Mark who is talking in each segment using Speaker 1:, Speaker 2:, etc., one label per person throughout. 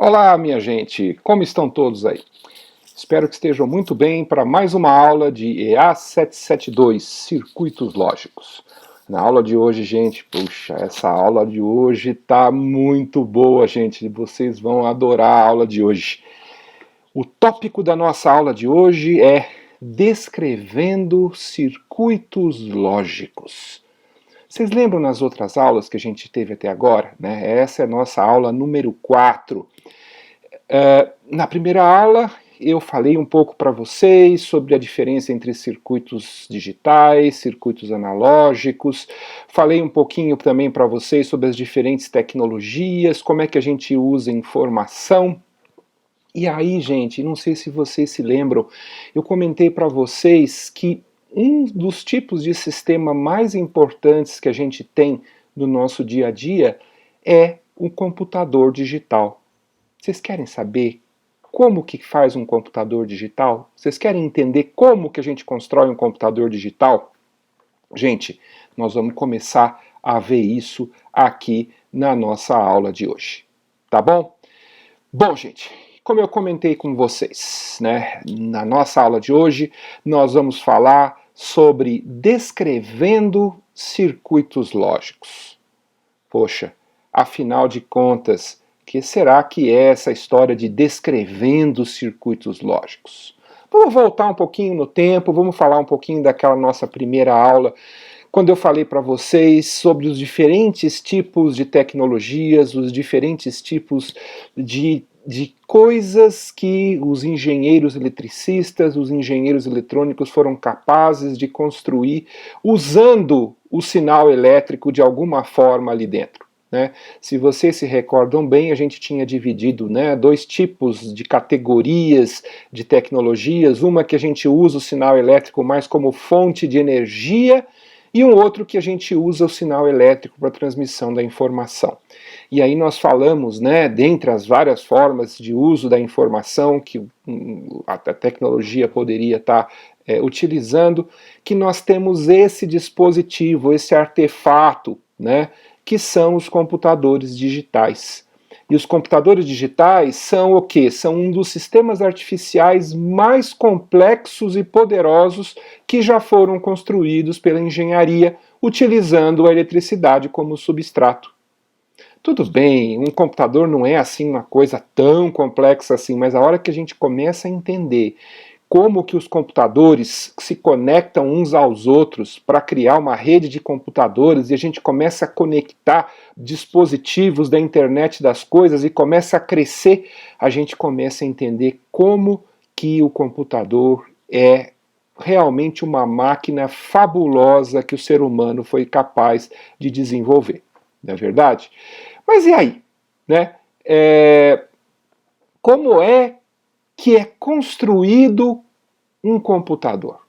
Speaker 1: Olá, minha gente, como estão todos aí? Espero que estejam muito bem para mais uma aula de EA 772, Circuitos Lógicos. Na aula de hoje, gente, puxa, essa aula de hoje tá muito boa, gente, vocês vão adorar a aula de hoje. O tópico da nossa aula de hoje é descrevendo circuitos lógicos. Vocês lembram nas outras aulas que a gente teve até agora, né? Essa é a nossa aula número 4. Na primeira aula, eu falei um pouco para vocês sobre a diferença entre circuitos digitais, circuitos analógicos, falei um pouquinho também para vocês sobre as diferentes tecnologias, como é que a gente usa informação. E aí, gente, não sei se vocês se lembram, eu comentei para vocês que um dos tipos de sistema mais importantes que a gente tem no nosso dia a dia é o computador digital. Vocês querem saber como que faz um computador digital? Vocês querem entender como que a gente constrói um computador digital? Gente, nós vamos começar a ver isso aqui na nossa aula de hoje, tá bom? Bom, gente, como eu comentei com vocês, né, na nossa aula de hoje, nós vamos falar sobre descrevendo circuitos lógicos. Poxa, afinal de contas, que será que é essa história de descrevendo circuitos lógicos? Vamos voltar um pouquinho no tempo, vamos falar um pouquinho daquela nossa primeira aula, quando eu falei para vocês sobre os diferentes tipos de tecnologias, os diferentes tipos de coisas que os engenheiros eletricistas, os engenheiros eletrônicos foram capazes de construir usando o sinal elétrico de alguma forma ali dentro. Né? Se vocês se recordam bem, a gente tinha dividido, né, dois tipos de categorias de tecnologias, uma que a gente usa o sinal elétrico mais como fonte de energia e um outro que a gente usa o sinal elétrico para transmissão da informação. E aí nós falamos, né, dentre as várias formas de uso da informação que a tecnologia poderia estar utilizando, que nós temos esse dispositivo, esse artefato, né, que são os computadores digitais. E os computadores digitais são o quê? São um dos sistemas artificiais mais complexos e poderosos que já foram construídos pela engenharia, utilizando a eletricidade como substrato. Tudo bem, um computador não é assim uma coisa tão complexa assim, mas a hora que a gente começa a entender como que os computadores se conectam uns aos outros para criar uma rede de computadores e a gente começa a conectar dispositivos da internet das coisas e começa a crescer, a gente começa a entender como que o computador é realmente uma máquina fabulosa que o ser humano foi capaz de desenvolver. Não é verdade? Mas e aí? Né? Como é que é construído um computador?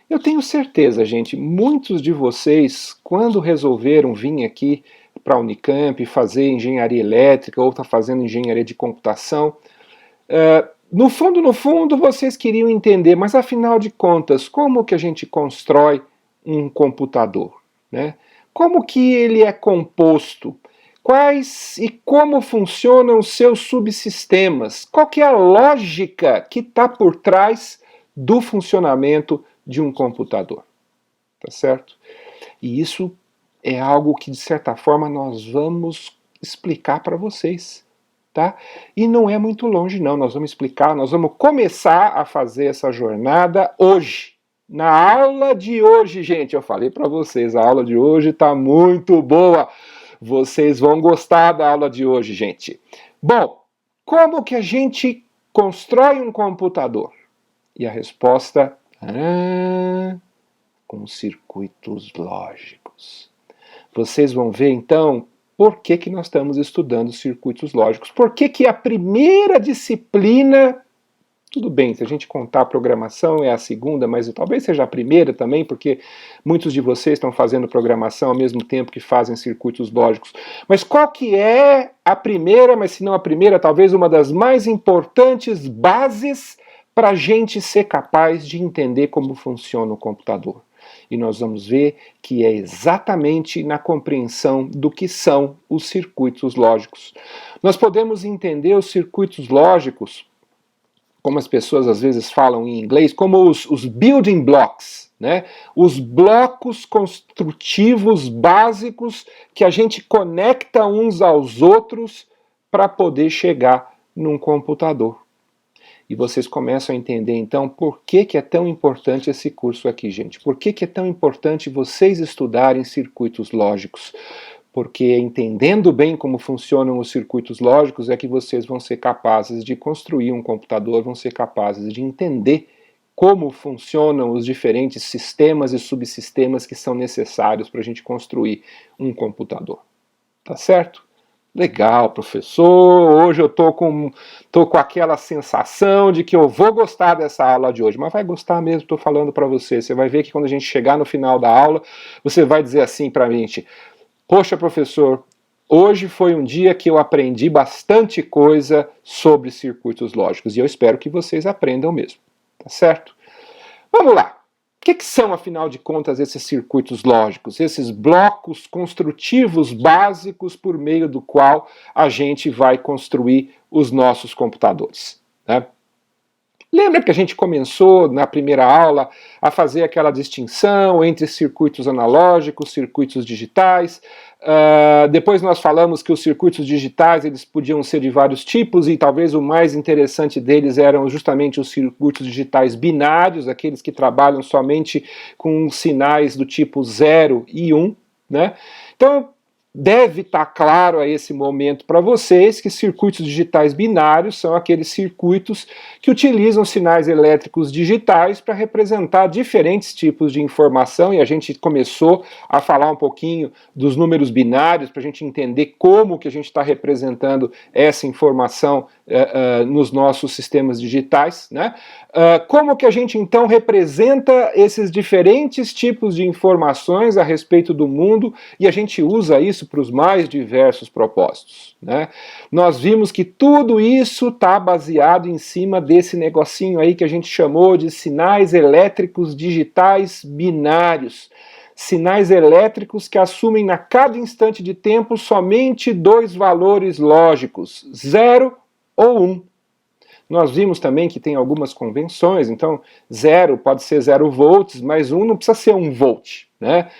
Speaker 1: Eu tenho certeza, gente, muitos de vocês, quando resolveram vir aqui para a Unicamp fazer engenharia elétrica ou está fazendo engenharia de computação, no fundo, vocês queriam entender, mas afinal de contas, como que a gente constrói um computador? Né? Como que ele é composto? Quais e como funcionam os seus subsistemas? Qual que é a lógica que está por trás do funcionamento de um computador? Tá certo? E isso é algo que, de certa forma, nós vamos explicar para vocês. Tá? E não é muito longe não, nós vamos explicar, nós vamos começar a fazer essa jornada hoje. Na aula de hoje, gente, eu falei para vocês, a aula de hoje está muito boa. Vocês vão gostar da aula de hoje, gente. Bom, como que a gente constrói um computador? E a resposta com circuitos lógicos. Vocês vão ver então por que nós estamos estudando circuitos lógicos. Por que a primeira disciplina, tudo bem, se a gente contar a programação é a segunda, mas talvez seja a primeira também, porque muitos de vocês estão fazendo programação ao mesmo tempo que fazem circuitos lógicos. Mas qual que é a primeira, mas se não a primeira, talvez uma das mais importantes bases para a gente ser capaz de entender como funciona o computador? E nós vamos ver que é exatamente na compreensão do que são os circuitos lógicos. Nós podemos entender os circuitos lógicos, como as pessoas às vezes falam em inglês, como os building blocks, né? Os blocos construtivos básicos que a gente conecta uns aos outros para poder chegar num computador. E vocês começam a entender então por que é tão importante esse curso aqui, gente. Por que é tão importante vocês estudarem circuitos lógicos? Porque entendendo bem como funcionam os circuitos lógicos é que vocês vão ser capazes de construir um computador, vão ser capazes de entender como funcionam os diferentes sistemas e subsistemas que são necessários para a gente construir um computador. Tá certo? Legal, professor, hoje eu tô com aquela sensação de que eu vou gostar dessa aula de hoje, mas vai gostar mesmo, estou falando para você. Você vai ver que quando a gente chegar no final da aula, você vai dizer assim para a gente: poxa, professor, hoje foi um dia que eu aprendi bastante coisa sobre circuitos lógicos, e eu espero que vocês aprendam mesmo, tá certo? Vamos lá. O que são, afinal de contas, esses circuitos lógicos? Esses blocos construtivos básicos por meio do qual a gente vai construir os nossos computadores, né? Lembra que a gente começou na primeira aula a fazer aquela distinção entre circuitos analógicos, circuitos digitais? Depois nós falamos que os circuitos digitais eles podiam ser de vários tipos e talvez o mais interessante deles eram justamente os circuitos digitais binários, aqueles que trabalham somente com sinais do tipo 0 e 1, né? Então, deve estar claro a esse momento para vocês que circuitos digitais binários são aqueles circuitos que utilizam sinais elétricos digitais para representar diferentes tipos de informação, e a gente começou a falar um pouquinho dos números binários para a gente entender como que a gente está representando essa informação nos nossos sistemas digitais, né? Como que a gente então representa esses diferentes tipos de informações a respeito do mundo, e a gente usa isso para os mais diversos propósitos, né? Nós vimos que tudo isso está baseado em cima desse negocinho aí que a gente chamou de sinais elétricos digitais binários. Sinais elétricos que assumem a cada instante de tempo somente dois valores lógicos, 0 ou 1. Nós vimos também que tem algumas convenções, então 0 pode ser 0 volts, mas 1 não precisa ser 1 volt, né?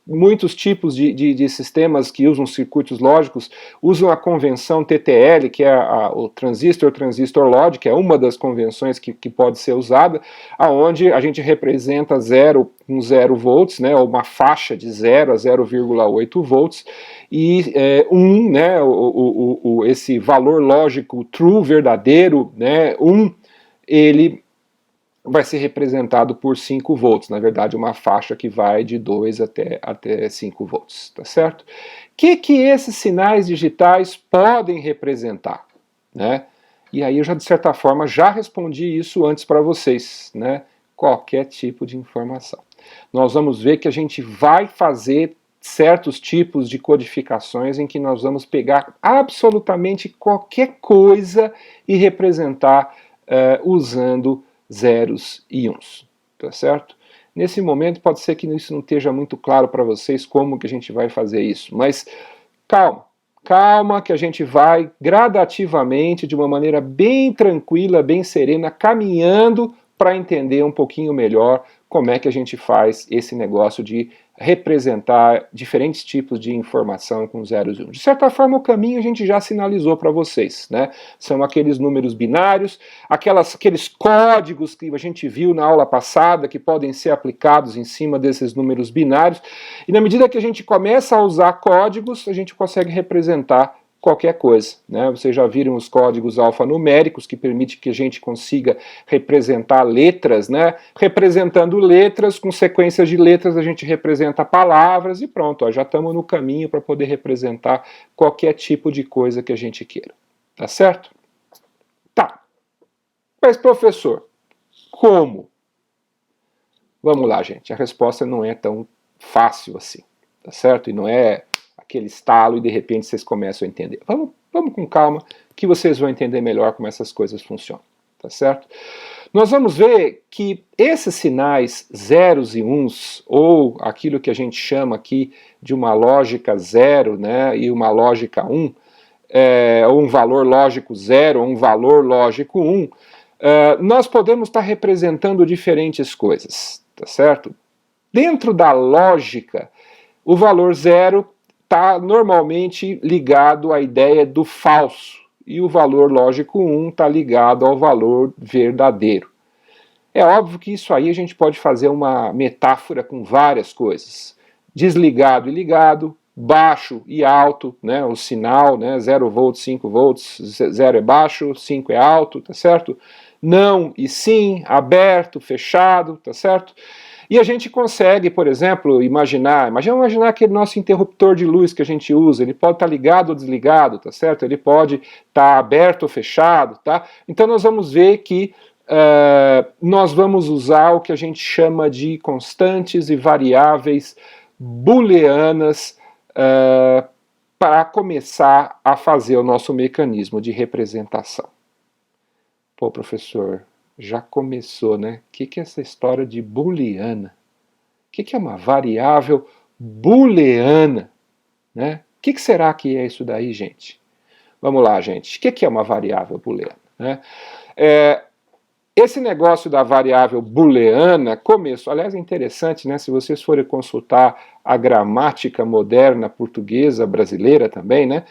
Speaker 1: Muitos tipos de sistemas que usam circuitos lógicos usam a convenção TTL, que é o transistor logic, que é uma das convenções que pode ser usada, aonde a gente representa 0 com 0 volts, né, ou uma faixa de 0 a 0,8 volts, e 1, né, esse valor lógico true, verdadeiro, né, 1, ele vai ser representado por 5 volts, na verdade uma faixa que vai de 2 até 5 volts, tá certo? O que esses sinais digitais podem representar, né? E aí eu já, de certa forma, já respondi isso antes para vocês, né? Qualquer tipo de informação. Nós vamos ver que a gente vai fazer certos tipos de codificações em que nós vamos pegar absolutamente qualquer coisa e representar usando zeros e uns, tá certo? Nesse momento pode ser que isso não esteja muito claro para vocês como que a gente vai fazer isso, mas calma que a gente vai gradativamente, de uma maneira bem tranquila, bem serena, caminhando para entender um pouquinho melhor como é que a gente faz esse negócio de representar diferentes tipos de informação com zeros e uns. De certa forma, o caminho a gente já sinalizou para vocês, né? São aqueles números binários, aqueles códigos que a gente viu na aula passada que podem ser aplicados em cima desses números binários, e na medida que a gente começa a usar códigos, a gente consegue representar qualquer coisa, né? Vocês já viram os códigos alfanuméricos que permite que a gente consiga representar letras, né? Representando letras, com sequências de letras a gente representa palavras e pronto, ó, já estamos no caminho para poder representar qualquer tipo de coisa que a gente queira, tá certo? Tá, mas professor, como? Vamos lá, gente, a resposta não é tão fácil assim, tá certo? E não é aquele estalo e de repente vocês começam a entender. Vamos com calma que vocês vão entender melhor como essas coisas funcionam, tá certo? Nós vamos ver que esses sinais zeros e uns, ou aquilo que a gente chama aqui de uma lógica 0, né, e uma lógica 1, ou um valor lógico 0, ou um valor lógico 1, nós podemos estar representando diferentes coisas, tá certo? Dentro da lógica, o valor 0 está normalmente ligado à ideia do falso, e o valor lógico 1 está ligado ao valor verdadeiro. É óbvio que isso aí a gente pode fazer uma metáfora com várias coisas. Desligado e ligado, baixo e alto, né, o sinal, né, 0 volts, 5 volts, 0 é baixo, 5 é alto, tá certo? Não e sim, aberto, fechado, tá certo? E a gente consegue, por exemplo, imaginar aquele nosso interruptor de luz que a gente usa, ele pode estar ligado ou desligado, tá certo? Ele pode estar aberto ou fechado, tá? Então nós vamos ver que nós vamos usar o que a gente chama de constantes e variáveis booleanas para começar a fazer o nosso mecanismo de representação. Pô, professor, já começou, né? O que é essa história de booleana? O que é uma variável booleana? Né? O que será que é isso daí, gente? Vamos lá, gente. O que é uma variável booleana? Né? Esse negócio da variável booleana começou, aliás, é interessante, né? Se vocês forem consultar a gramática moderna portuguesa brasileira também, né?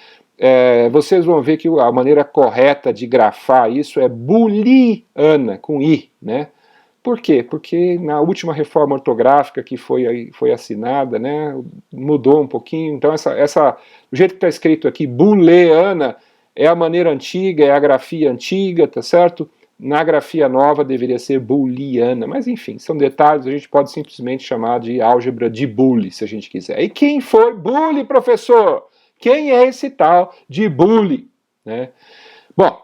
Speaker 1: Vocês vão ver que a maneira correta de grafar isso é booleana, com i, né? Por quê? Porque na última reforma ortográfica que foi assinada, né, mudou um pouquinho, então o jeito que está escrito aqui, booleana, é a maneira antiga, é a grafia antiga, tá certo? Na grafia nova deveria ser booleana, mas enfim, são detalhes, a gente pode simplesmente chamar de álgebra de Boole, se a gente quiser. E quem foi Boole, professor? Quem é esse tal de Boole? Né? Bom,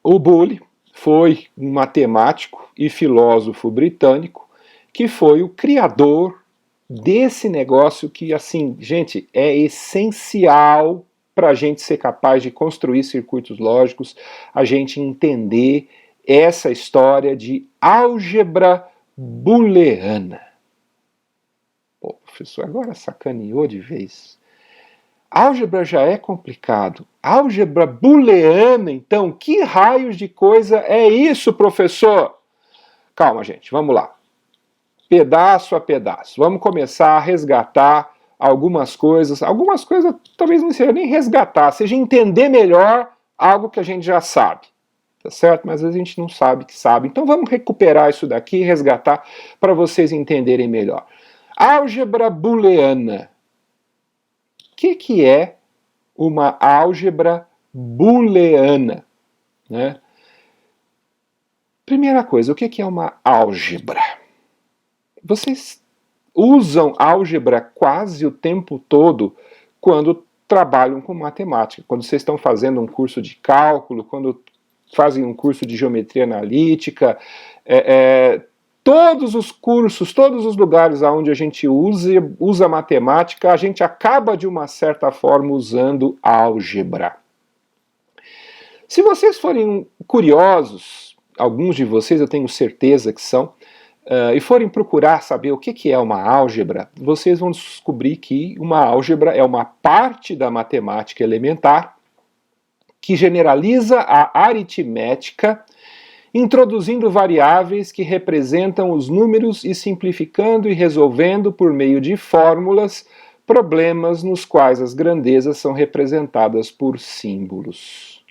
Speaker 1: o Boole foi um matemático e filósofo britânico que foi o criador desse negócio que, assim, gente, é essencial para a gente ser capaz de construir circuitos lógicos, a gente entender essa história de álgebra booleana. Pô, professor, agora sacaneou de vez. Álgebra já é complicado. Álgebra booleana, então, que raios de coisa é isso, professor? Calma, gente, vamos lá. Pedaço a pedaço. Vamos começar a resgatar algumas coisas talvez não seja nem resgatar, seja entender melhor algo que a gente já sabe. Tá certo? Mas às vezes a gente não sabe que sabe. Então vamos recuperar isso daqui, resgatar, para vocês entenderem melhor. Álgebra booleana. O que é uma álgebra booleana? Né? Primeira coisa, o que é uma álgebra? Vocês usam álgebra quase o tempo todo quando trabalham com matemática. Quando vocês estão fazendo um curso de cálculo, quando fazem um curso de geometria analítica, todos os cursos, todos os lugares onde a gente usa matemática, a gente acaba de uma certa forma usando álgebra. Se vocês forem curiosos, alguns de vocês eu tenho certeza que são, e forem procurar saber o que é uma álgebra, vocês vão descobrir que uma álgebra é uma parte da matemática elementar que generaliza a aritmética, introduzindo variáveis que representam os números e simplificando e resolvendo por meio de fórmulas problemas nos quais as grandezas são representadas por símbolos.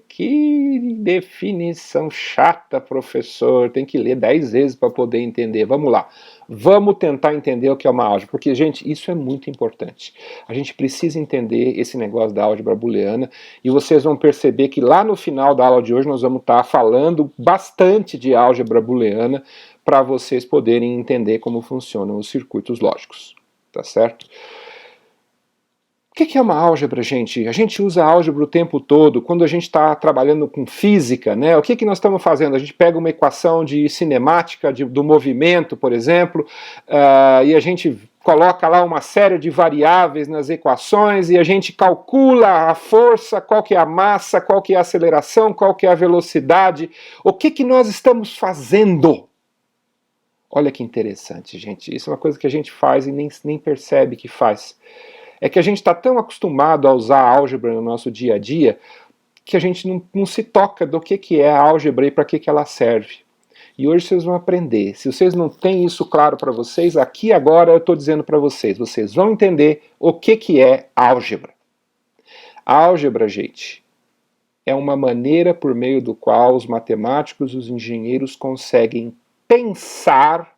Speaker 1: Que definição chata, professor. Tem que ler 10 vezes para poder entender. Vamos lá. Vamos tentar entender o que é uma álgebra, porque, gente, isso é muito importante. A gente precisa entender esse negócio da álgebra booleana e vocês vão perceber que lá no final da aula de hoje nós vamos estar falando bastante de álgebra booleana para vocês poderem entender como funcionam os circuitos lógicos. Tá certo? O que é uma álgebra, gente? A gente usa álgebra o tempo todo, quando a gente está trabalhando com física, né? O que nós estamos fazendo? A gente pega uma equação de cinemática do movimento, por exemplo, e a gente coloca lá uma série de variáveis nas equações e a gente calcula a força, qual que é a massa, qual que é a aceleração, qual que é a velocidade. O que nós estamos fazendo? Olha que interessante, gente. Isso é uma coisa que a gente faz e nem percebe que faz. É que a gente está tão acostumado a usar a álgebra no nosso dia a dia que a gente não se toca do que é a álgebra e para que ela serve. E hoje vocês vão aprender. Se vocês não têm isso claro para vocês, aqui agora eu estou dizendo para vocês. Vocês vão entender o que é álgebra. A álgebra, gente, é uma maneira por meio do qual os matemáticos e os engenheiros conseguem pensar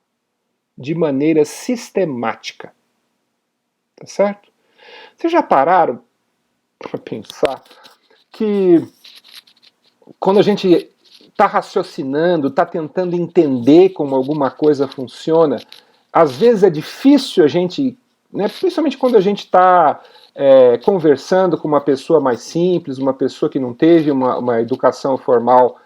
Speaker 1: de maneira sistemática. Tá certo? Vocês já pararam para pensar que quando a gente está raciocinando, está tentando entender como alguma coisa funciona, às vezes é difícil a gente, né, principalmente quando a gente está conversando com uma pessoa mais simples, uma pessoa que não teve uma educação formal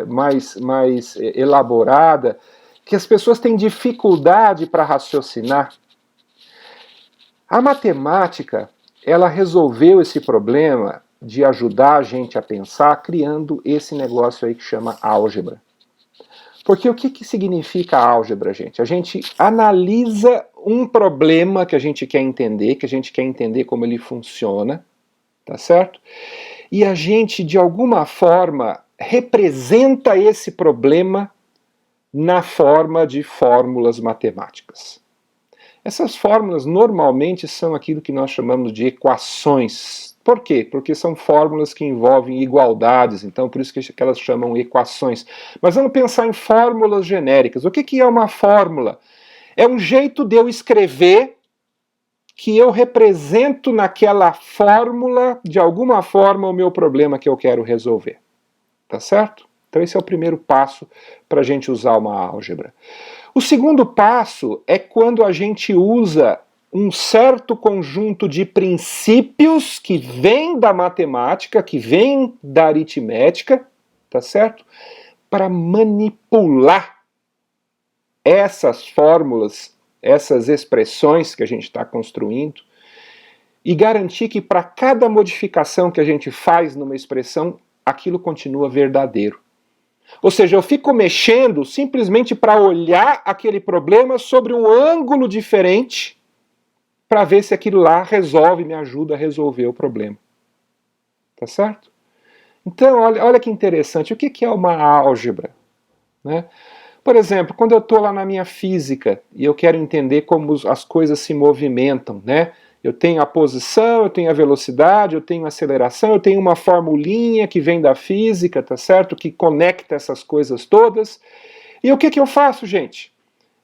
Speaker 1: mais elaborada, que as pessoas têm dificuldade para raciocinar. A matemática, ela resolveu esse problema de ajudar a gente a pensar criando esse negócio aí que chama álgebra. Porque o que significa álgebra, gente? A gente analisa um problema que a gente quer entender como ele funciona, tá certo? E a gente, de alguma forma, representa esse problema na forma de fórmulas matemáticas. Essas fórmulas normalmente são aquilo que nós chamamos de equações. Por quê? Porque são fórmulas que envolvem igualdades, então por isso que elas chamam equações. Mas vamos pensar em fórmulas genéricas. O que é uma fórmula? É um jeito de eu escrever que eu represento naquela fórmula, de alguma forma, o meu problema que eu quero resolver. Tá certo? Então esse é o primeiro passo para a gente usar uma álgebra. O segundo passo é quando a gente usa um certo conjunto de princípios que vem da matemática, que vem da aritmética, tá certo? Para manipular essas fórmulas, essas expressões que a gente está construindo e garantir que para cada modificação que a gente faz numa expressão, aquilo continua verdadeiro. Ou seja, eu fico mexendo simplesmente para olhar aquele problema sobre um ângulo diferente para ver se aquilo lá resolve, me ajuda a resolver o problema. Tá certo? Então, olha que interessante. O que é uma álgebra? Né? Por exemplo, quando eu estou lá na minha física e eu quero entender como as coisas se movimentam, né? Eu tenho a posição, eu tenho a velocidade, eu tenho a aceleração, eu tenho uma formulinha que vem da física, tá certo? Que conecta essas coisas todas. E o que eu faço, gente?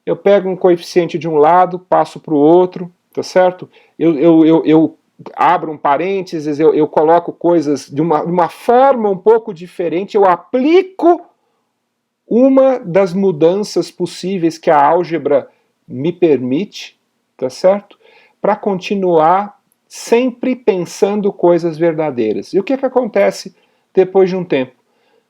Speaker 1: Eu pego um coeficiente de um lado, passo para o outro, tá certo? Eu abro um parênteses, eu coloco coisas de uma forma um pouco diferente, eu aplico uma das mudanças possíveis que a álgebra me permite, tá certo? Para continuar sempre pensando coisas verdadeiras. E o que acontece depois de um tempo?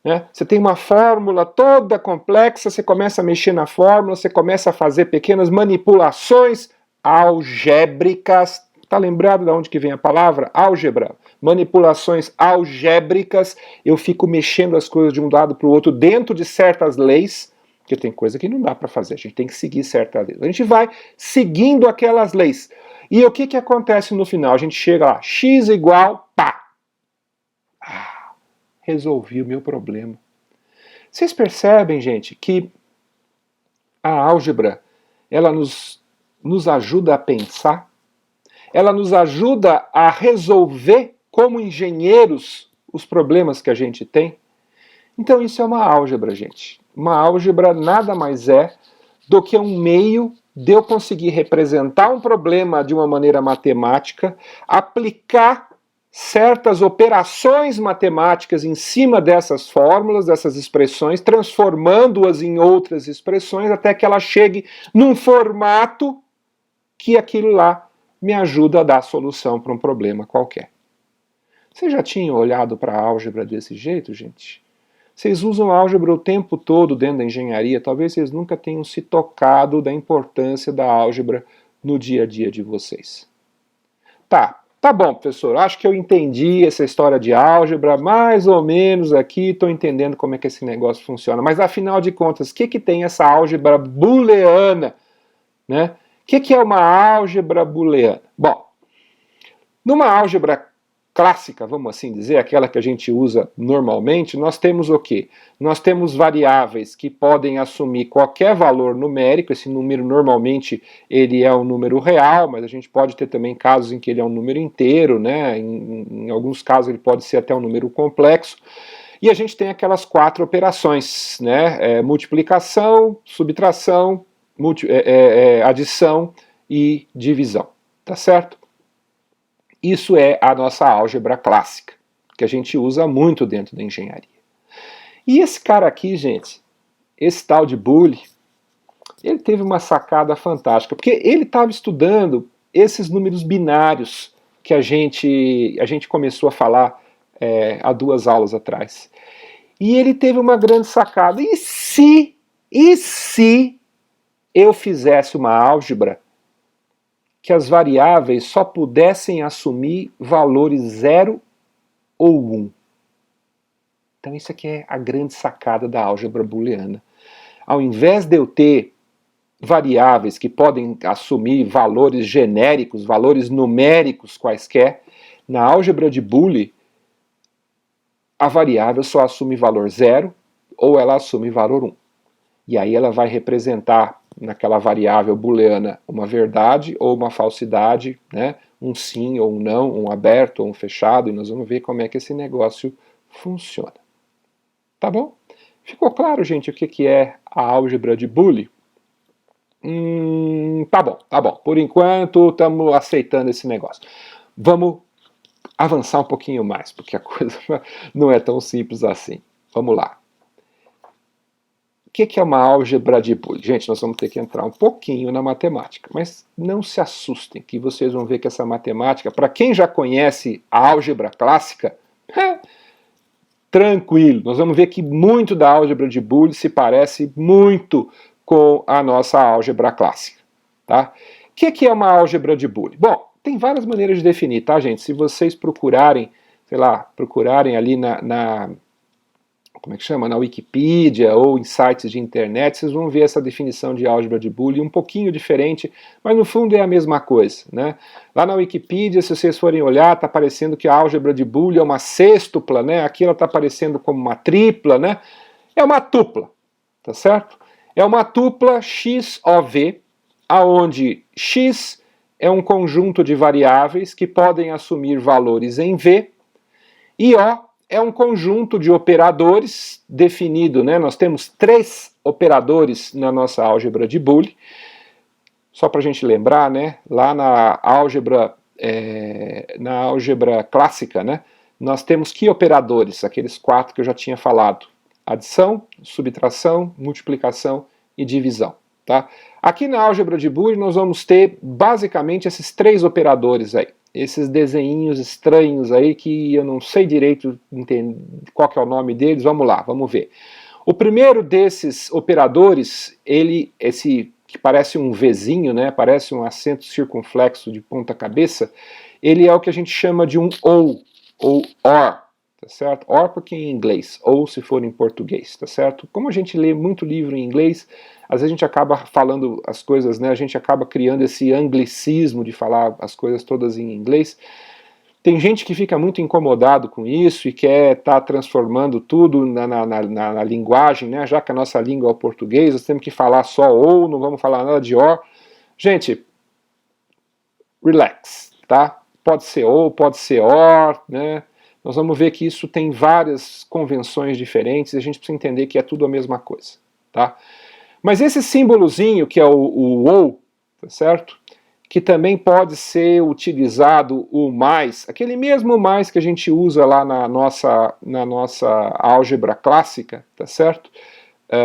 Speaker 1: Né? Você tem uma fórmula toda complexa, você começa a mexer na fórmula, você começa a fazer pequenas manipulações algébricas. Está lembrado de onde que vem a palavra? Álgebra. Manipulações algébricas. Eu fico mexendo as coisas de um lado para o outro dentro de certas leis, porque tem coisa que não dá para fazer, a gente tem que seguir certas leis. A gente vai seguindo aquelas leis. E o que acontece no final? A gente chega lá, x igual, pá! Resolvi o meu problema. Vocês percebem, gente, que a álgebra, ela nos ajuda a pensar, ela nos ajuda a resolver como engenheiros os problemas que a gente tem. Então isso é uma álgebra, gente. Uma álgebra nada mais é do que um meio de eu conseguir representar um problema de uma maneira matemática, aplicar certas operações matemáticas em cima dessas fórmulas, dessas expressões, transformando-as em outras expressões, até que ela chegue num formato que aquilo lá me ajuda a dar solução para um problema qualquer. Vocês já tinham olhado para a álgebra desse jeito, gente? Vocês usam álgebra o tempo todo dentro da engenharia, talvez vocês nunca tenham se tocado da importância da álgebra no dia a dia de vocês. Tá bom, professor, acho que eu entendi essa história de álgebra, mais ou menos aqui, estou entendendo como é que esse negócio funciona, mas afinal de contas, o que tem essa álgebra booleana? Né? O que é uma álgebra booleana? Bom, Numa álgebra clássica, vamos assim dizer, aquela que a gente usa normalmente, nós temos o quê? Nós temos variáveis que podem assumir qualquer valor numérico. Esse número normalmente ele é um número real, mas a gente pode ter também casos em que ele é um número inteiro, né? Em alguns casos ele pode ser até um número complexo. E a gente tem aquelas 4 operações, né? Multiplicação, subtração, adição e divisão, tá certo? Isso é a nossa álgebra clássica, que a gente usa muito dentro da engenharia. E esse cara aqui, gente, esse tal de Boole, ele teve uma sacada fantástica, porque ele estava estudando esses números binários que a gente começou a falar há 2 aulas atrás. E ele teve uma grande sacada. E se eu fizesse uma álgebra que as variáveis só pudessem assumir valores 0 ou 1? Então isso aqui é a grande sacada da álgebra booleana. Ao invés de eu ter variáveis que podem assumir valores genéricos, valores numéricos quaisquer, na álgebra de Boole, a variável só assume valor 0 ou ela assume valor 1. E aí ela vai representar naquela variável booleana uma verdade ou uma falsidade, né? Um sim ou um não, um aberto ou um fechado, e nós vamos ver como é que esse negócio funciona. Tá bom? Ficou claro, gente, o que é a álgebra de Boole? Tá bom. Por enquanto, estamos aceitando esse negócio. Vamos avançar um pouquinho mais, porque a coisa não é tão simples assim. Vamos lá. O que é uma álgebra de Boole? Gente, nós vamos ter que entrar um pouquinho na matemática, mas não se assustem, que vocês vão ver que essa matemática, para quem já conhece a álgebra clássica, tranquilo, nós vamos ver que muito da álgebra de Boole se parece muito com a nossa álgebra clássica. Tá? O que é uma álgebra de Boole? Bom, tem várias maneiras de definir, tá, gente? Se vocês procurarem, sei lá, procurarem ali como é que chama? Na Wikipedia ou em sites de internet, vocês vão ver essa definição de álgebra de Boole um pouquinho diferente, mas no fundo é a mesma coisa, né? Lá na Wikipedia, se vocês forem olhar, está aparecendo que a álgebra de Boole é uma sextupla, né? Aqui ela está aparecendo como uma tripla, né? É uma tupla, tá certo? É uma tupla XOV, aonde X é um conjunto de variáveis que podem assumir valores em V, e O é um conjunto de operadores definido, né? Nós temos 3 operadores na nossa álgebra de Boole. Só para a gente lembrar, né? Lá na álgebra clássica, né? Nós temos que operadores? Aqueles 4 que eu já tinha falado: adição, subtração, multiplicação e divisão. Tá? Aqui na álgebra de Boole nós vamos ter basicamente esses 3 operadores aí. Esses desenhinhos estranhos aí que eu não sei direito qual que é o nome deles. Vamos lá, vamos ver. O primeiro desses operadores, esse que parece um Vzinho, né, parece um acento circunflexo de ponta cabeça, ele é o que a gente chama de um ou OR, tá certo? OR porque em inglês, ou se for em português, tá certo? Como a gente lê muito livro em inglês, às vezes a gente acaba falando as coisas, né? A gente acaba criando esse anglicismo de falar as coisas todas em inglês. Tem gente que fica muito incomodado com isso e quer estar transformando tudo na linguagem, né? Já que a nossa língua é o português, nós temos que falar só ou, não vamos falar nada de or. Gente, relax, tá? Pode ser ou, pode ser or, né? Nós vamos ver que isso tem várias convenções diferentes e a gente precisa entender que é tudo a mesma coisa, tá? Mas esse símbolozinho que é o ou, tá certo? Que também pode ser utilizado o mais, aquele mesmo mais que a gente usa lá na nossa álgebra clássica, tá certo?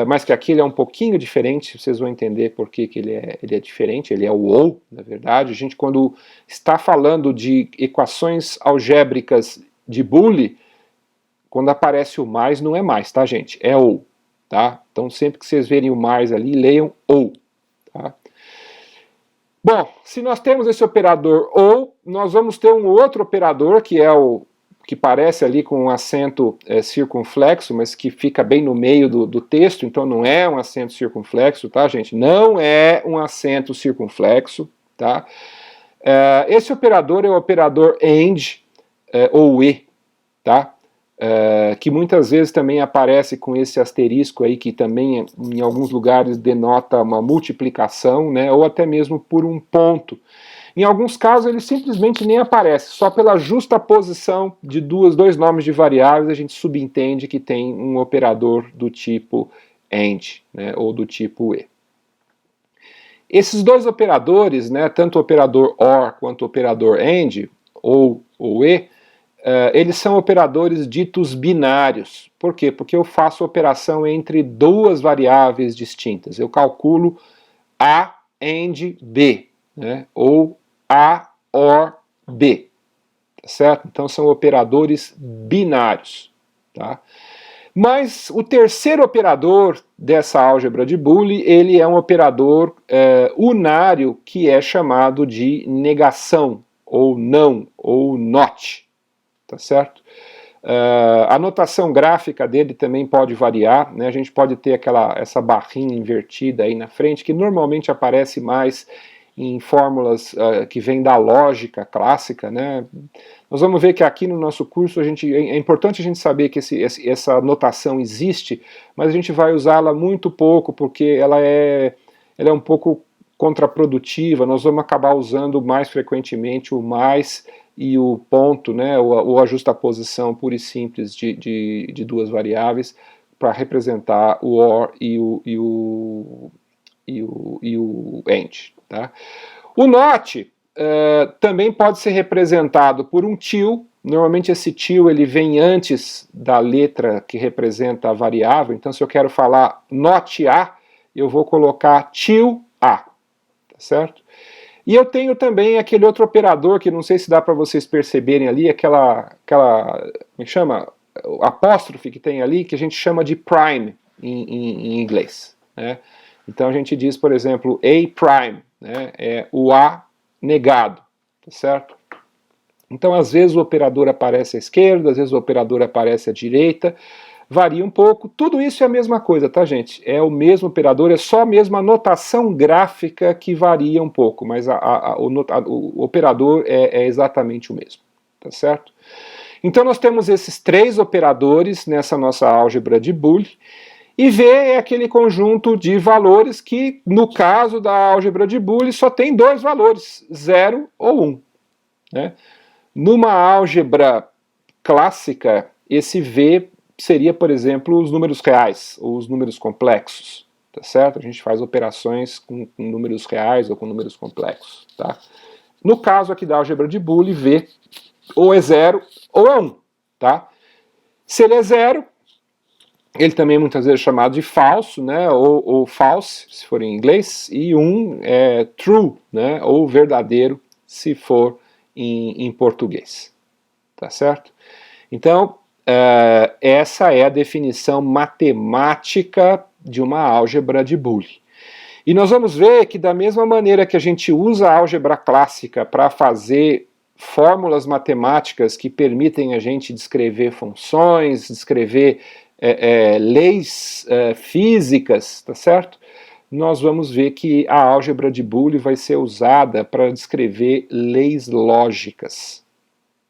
Speaker 1: Mas que aqui ele é um pouquinho diferente, vocês vão entender por que ele é diferente, ele é o ou, na verdade. A gente, quando está falando de equações algébricas de Boole, quando aparece o mais, não é mais, tá, gente? É ou. Tá? Então sempre que vocês verem o mais ali, leiam ou. Tá? Bom, se nós temos esse operador ou, nós vamos ter um outro operador que é o que parece ali com um acento circunflexo, mas que fica bem no meio do texto, então não é um acento circunflexo, tá, gente? Não é um acento circunflexo, tá? Esse operador é o operador AND ou E, tá? Que muitas vezes também aparece com esse asterisco aí, que também em alguns lugares denota uma multiplicação, né, ou até mesmo por um ponto. Em alguns casos ele simplesmente nem aparece, só pela justaposição de dois nomes de variáveis a gente subentende que tem um operador do tipo AND, né, ou do tipo E. Esses dois operadores, né, tanto o operador OR quanto o operador AND, ou E, eles são operadores ditos binários. Por quê? Porque eu faço operação entre duas variáveis distintas. Eu calculo A AND B, né? Ou A OR B. Tá certo? Então são operadores binários. Tá? Mas o terceiro operador dessa álgebra de Boole, ele é um operador unário que é chamado de negação, ou não, ou not. Tá certo? A notação gráfica dele também pode variar, né? A gente pode ter essa barrinha invertida aí na frente, que normalmente aparece mais em fórmulas que vêm da lógica clássica, né? Nós vamos ver que aqui no nosso curso é importante a gente saber que essa notação existe, mas a gente vai usá-la muito pouco, porque ela é um pouco contraprodutiva. Nós vamos acabar usando mais frequentemente o mais e o ponto, né, ou a justaposição pura e simples de duas variáveis para representar o OR e o AND. Tá? O NOT também pode ser representado por um til. Normalmente esse til ele vem antes da letra que representa a variável, então se eu quero falar NOT A, eu vou colocar til A, tá certo? E eu tenho também aquele outro operador que não sei se dá para vocês perceberem ali, como é que chama? O apóstrofe que tem ali, que a gente chama de prime em inglês. Né? Então a gente diz, por exemplo, A prime, né? É o A negado, tá certo? Então às vezes o operador aparece à esquerda, às vezes o operador aparece à direita, varia um pouco, tudo isso é a mesma coisa, tá gente? É o mesmo operador, é só mesmo a notação gráfica que varia um pouco, mas o operador é exatamente o mesmo, tá certo? Então nós temos esses três operadores nessa nossa álgebra de Boole, e V é aquele conjunto de valores que, no caso da álgebra de Boole, só tem dois valores, 0 ou 1. Né? Numa álgebra clássica, esse V seria, por exemplo, os números reais, ou os números complexos, tá certo? A gente faz operações com números reais ou com números complexos, tá? No caso aqui da álgebra de Boole, V ou é 0 ou é 1, tá? Se ele é 0, ele também muitas vezes é chamado de falso, né, ou false, se for em inglês, e 1 é true, né, ou verdadeiro, se for em português, tá certo? Então, essa é a definição matemática de uma álgebra de Boole. E nós vamos ver que da mesma maneira que a gente usa a álgebra clássica para fazer fórmulas matemáticas que permitem a gente descrever funções, descrever leis físicas, tá certo? Nós vamos ver que a álgebra de Boole vai ser usada para descrever leis lógicas,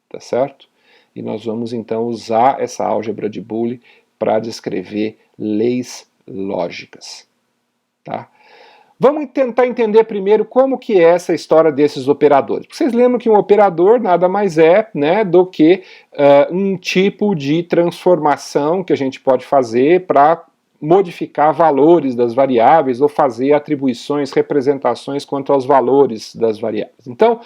Speaker 1: tá certo? E nós vamos então usar essa álgebra de Boole para descrever leis lógicas, tá? Vamos tentar entender primeiro como que é essa história desses operadores. Vocês lembram que um operador nada mais é, né, do que um tipo de transformação que a gente pode fazer para modificar valores das variáveis ou fazer atribuições, representações quanto aos valores das variáveis. Então,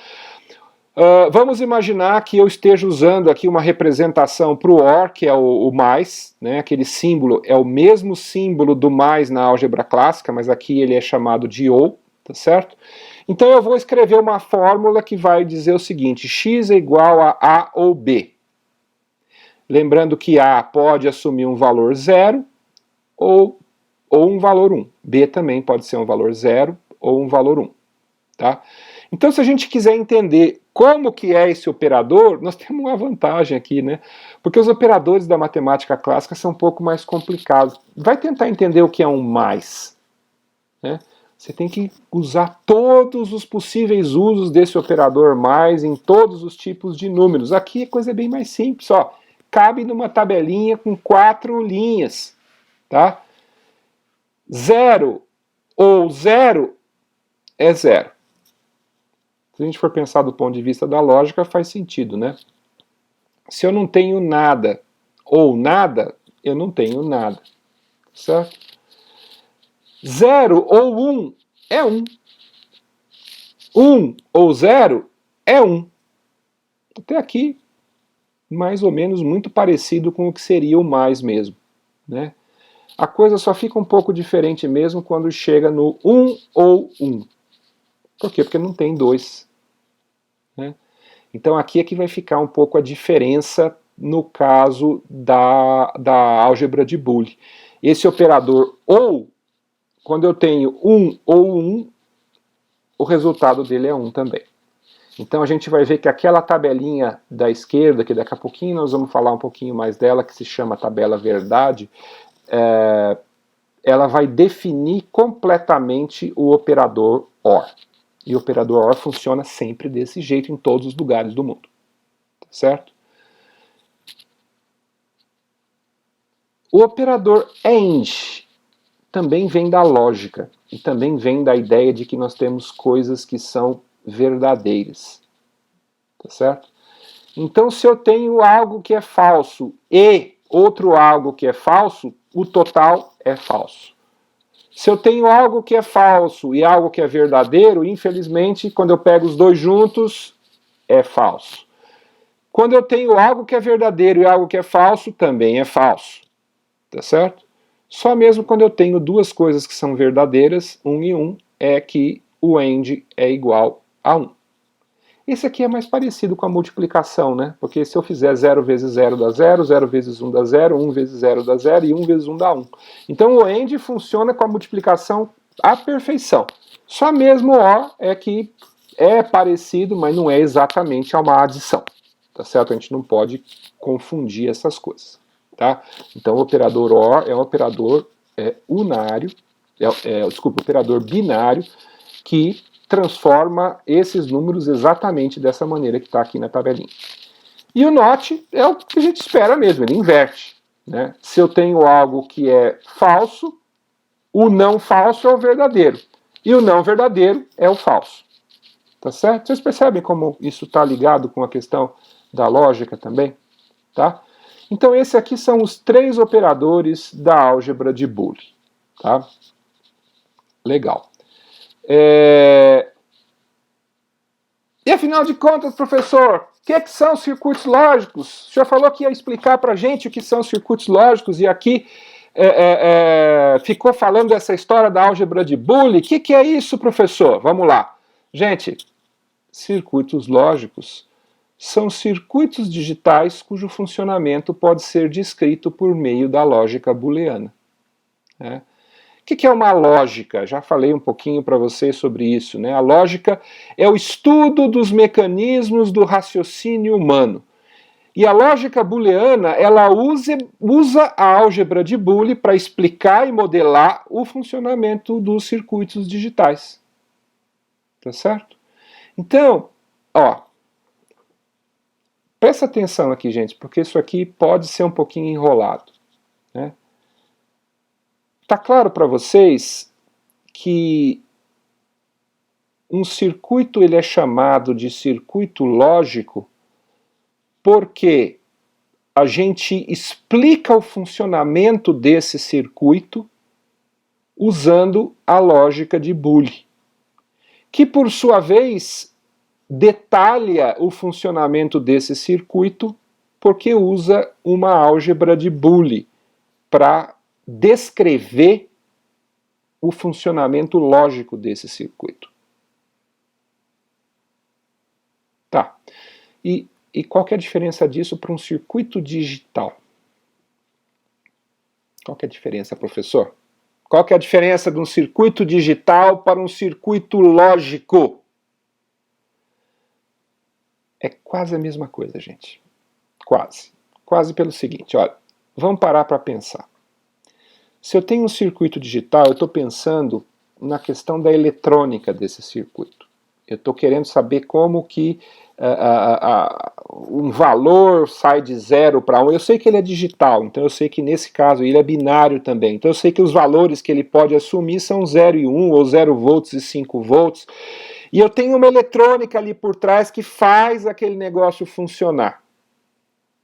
Speaker 1: vamos imaginar que eu esteja usando aqui uma representação para o OR, que é o mais, né, aquele símbolo é o mesmo símbolo do mais na álgebra clássica, mas aqui ele é chamado de OU, tá certo? Então eu vou escrever uma fórmula que vai dizer o seguinte: x é igual a ou B. Lembrando que A pode assumir um valor 0 ou um valor 1. B também pode ser um valor 0 ou um valor 1. Tá? Então, se a gente quiser entender como que é esse operador, nós temos uma vantagem aqui, né? Porque os operadores da matemática clássica são um pouco mais complicados. Vai tentar entender o que é um mais, né? Você tem que usar todos os possíveis usos desse operador mais em todos os tipos de números. Aqui a coisa é bem mais simples, ó. Cabe numa tabelinha com 4 linhas, tá? 0 ou 0 é 0. Se a gente for pensar do ponto de vista da lógica, faz sentido, né? Se eu não tenho nada ou nada, eu não tenho nada, certo? 0 ou 1 é 1. 1 ou 0 é 1. Até aqui, mais ou menos muito parecido com o que seria o mais mesmo, né? A coisa só fica um pouco diferente mesmo quando chega no 1 ou 1. Por quê? Porque não tem 2. Né? Então aqui é que vai ficar um pouco a diferença no caso da álgebra de Boole. Esse operador ou, quando eu tenho 1 ou 1, o resultado dele é 1 também. Então a gente vai ver que aquela tabelinha da esquerda, que daqui a pouquinho nós vamos falar um pouquinho mais dela, que se chama tabela verdade, ela vai definir completamente o operador OR. E o operador OR funciona sempre desse jeito em todos os lugares do mundo. Certo? O operador AND também vem da lógica e também vem da ideia de que nós temos coisas que são verdadeiras. Tá certo? Então, se eu tenho algo que é falso e outro algo que é falso, o total é falso. Se eu tenho algo que é falso e algo que é verdadeiro, infelizmente, quando eu pego os dois juntos, é falso. Quando eu tenho algo que é verdadeiro e algo que é falso, também é falso. Tá certo? Só mesmo quando eu tenho duas coisas que são verdadeiras, 1 e 1, é que o AND é igual a 1. Esse aqui é mais parecido com a multiplicação, né? Porque se eu fizer 0 vezes 0 dá 0, 0 vezes 1 dá 0, 1 vezes 0 dá 0 e 1 vezes 1 dá 1. Então o AND funciona com a multiplicação à perfeição. Só mesmo o OR é que é parecido, mas não é exatamente uma adição. Tá certo? A gente não pode confundir essas coisas. Tá? Então o operador OR é um operador unário, operador binário, que transforma esses números exatamente dessa maneira que está aqui na tabelinha. E o NOT é o que a gente espera mesmo, ele inverte. Né? Se eu tenho algo que é falso, o não falso é o verdadeiro. E o não verdadeiro é o falso. Tá certo? Vocês percebem como isso está ligado com a questão da lógica também? Tá? Então esses aqui são os 3 operadores da álgebra de Boole. Tá? Legal. E afinal de contas, professor, o que são circuitos lógicos? O senhor falou que ia explicar para a gente o que são circuitos lógicos e aqui ficou falando essa história da álgebra de Boole. O que é isso, professor? Vamos lá. Gente, circuitos lógicos são circuitos digitais cujo funcionamento pode ser descrito por meio da lógica booleana. Né? O que é uma lógica? Já falei um pouquinho para vocês sobre isso. Né? A lógica é o estudo dos mecanismos do raciocínio humano. E a lógica booleana, ela usa a álgebra de Boole para explicar e modelar o funcionamento dos circuitos digitais. Tá certo? Então, ó, presta atenção aqui, gente, porque isso aqui pode ser um pouquinho enrolado. Né? Tá claro para vocês que um circuito ele é chamado de circuito lógico porque a gente explica o funcionamento desse circuito usando a lógica de Boole, que por sua vez detalha o funcionamento desse circuito porque usa uma álgebra de Boole para descrever o funcionamento lógico desse circuito. Tá. E qual que é a diferença disso para um circuito digital? Qual que é a diferença, professor? Qual que é a diferença de um circuito digital para um circuito lógico? É quase a mesma coisa, gente. Quase. Quase pelo seguinte, olha, vamos parar para pensar. Se eu tenho um circuito digital, eu estou pensando na questão da eletrônica desse circuito. Eu estou querendo saber como que um valor sai de 0 para 1. Eu sei que ele é digital, então eu sei que nesse caso ele é binário também. Então eu sei que os valores que ele pode assumir são 0 e 1, ou 0 volts e 5 volts. E eu tenho uma eletrônica ali por trás que faz aquele negócio funcionar.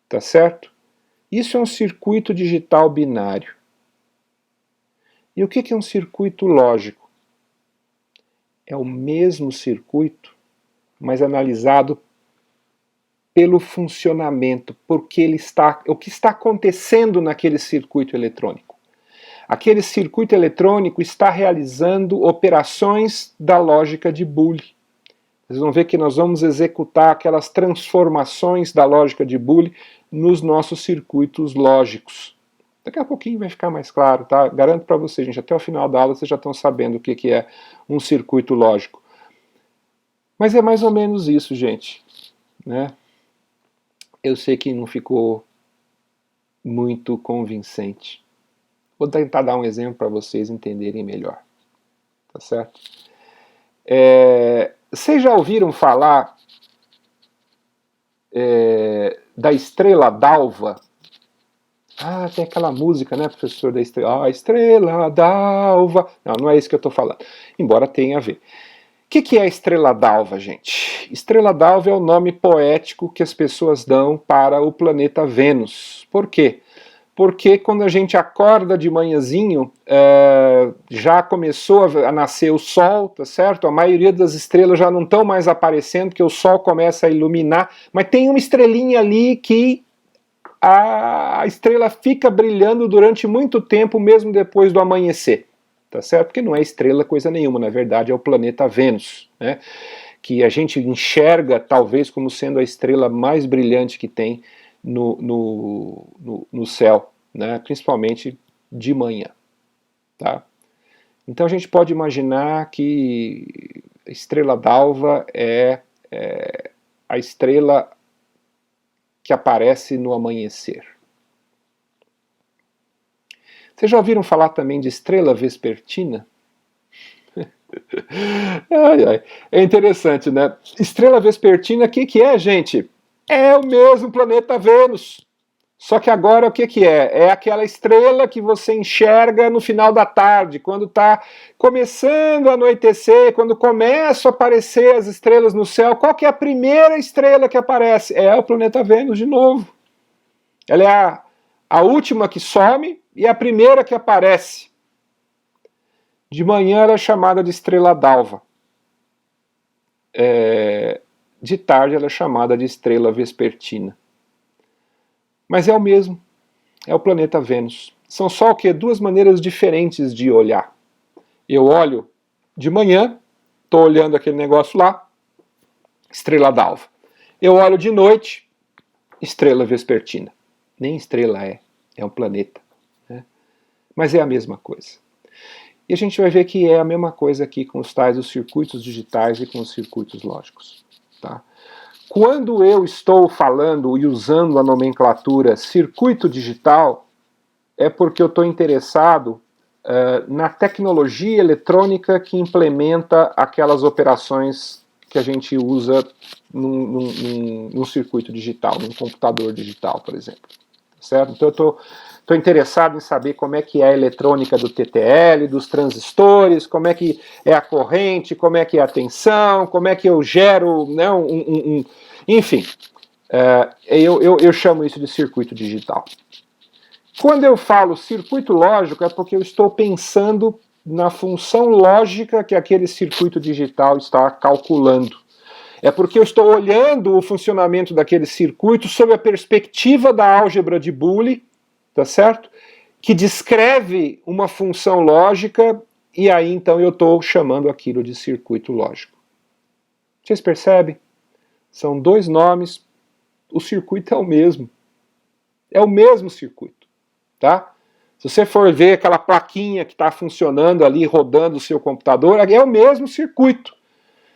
Speaker 1: Tá certo? Isso é um circuito digital binário. E o que é um circuito lógico? É o mesmo circuito, mas analisado pelo funcionamento, porque o que está acontecendo naquele circuito eletrônico. Aquele circuito eletrônico está realizando operações da lógica de Boole. Vocês vão ver que nós vamos executar aquelas transformações da lógica de Boole nos nossos circuitos lógicos. Daqui a pouquinho vai ficar mais claro, tá? Garanto para vocês, gente, até o final da aula vocês já estão sabendo o que é um circuito lógico. Mas é mais ou menos isso, gente, né? Eu sei que não ficou muito convincente. Vou tentar dar um exemplo para vocês entenderem melhor. Tá certo? Vocês já ouviram falar da estrela d'alva? Ah, tem aquela música, né, professor, da estrela. Ah, estrela d'alva. Não, não é isso que eu estou falando. Embora tenha a ver. O que é a estrela d'alva, gente? Estrela d'alva é o nome poético que as pessoas dão para o planeta Vênus. Por quê? Porque quando a gente acorda de manhãzinho, já começou a nascer o Sol, tá certo? A maioria das estrelas já não estão mais aparecendo, porque o Sol começa a iluminar, mas tem uma estrelinha ali que a estrela fica brilhando durante muito tempo, mesmo depois do amanhecer. Tá certo? Porque não é estrela coisa nenhuma, na verdade é o planeta Vênus, né? Que a gente enxerga talvez como sendo a estrela mais brilhante que tem no céu, né? Principalmente de manhã. Tá? Então a gente pode imaginar que a estrela d'alva é a estrela que aparece no amanhecer. Vocês já ouviram falar também de estrela vespertina? Ai, ai. É interessante, né? Estrela vespertina, o que é, gente? É o mesmo planeta Vênus. Só que agora o que é? É aquela estrela que você enxerga no final da tarde, quando está começando a anoitecer, quando começam a aparecer as estrelas no céu. Qual que é a primeira estrela que aparece? É o planeta Vênus de novo. Ela é a última que some e a primeira que aparece. De manhã ela é chamada de estrela d'alva. De tarde ela é chamada de estrela vespertina. Mas é o mesmo, é o planeta Vênus. São só o quê? Duas maneiras diferentes de olhar. Eu olho de manhã, estou olhando aquele negócio lá, estrela d'alva. Eu olho de noite, estrela vespertina. Nem estrela é um planeta. Né? Mas é a mesma coisa. E a gente vai ver que é a mesma coisa aqui com os tais os circuitos digitais e com os circuitos lógicos. Tá? Quando eu estou falando e usando a nomenclatura circuito digital, é porque eu estou interessado na tecnologia eletrônica que implementa aquelas operações que a gente usa num circuito digital, num computador digital, por exemplo. Certo? Então eu estou interessado em saber como é que é a eletrônica do TTL, dos transistores, como é que é a corrente, como é que é a tensão, como é que eu gero, né, enfim, eu chamo isso de circuito digital. Quando eu falo circuito lógico é porque eu estou pensando na função lógica que aquele circuito digital está calculando. É porque eu estou olhando o funcionamento daquele circuito sob a perspectiva da álgebra de Boole, tá certo? Que descreve uma função lógica e aí então eu estou chamando aquilo de circuito lógico. Vocês percebem? São dois nomes, o circuito é o mesmo. É o mesmo circuito, tá? Se você for ver aquela plaquinha que está funcionando ali, rodando o seu computador, é o mesmo circuito.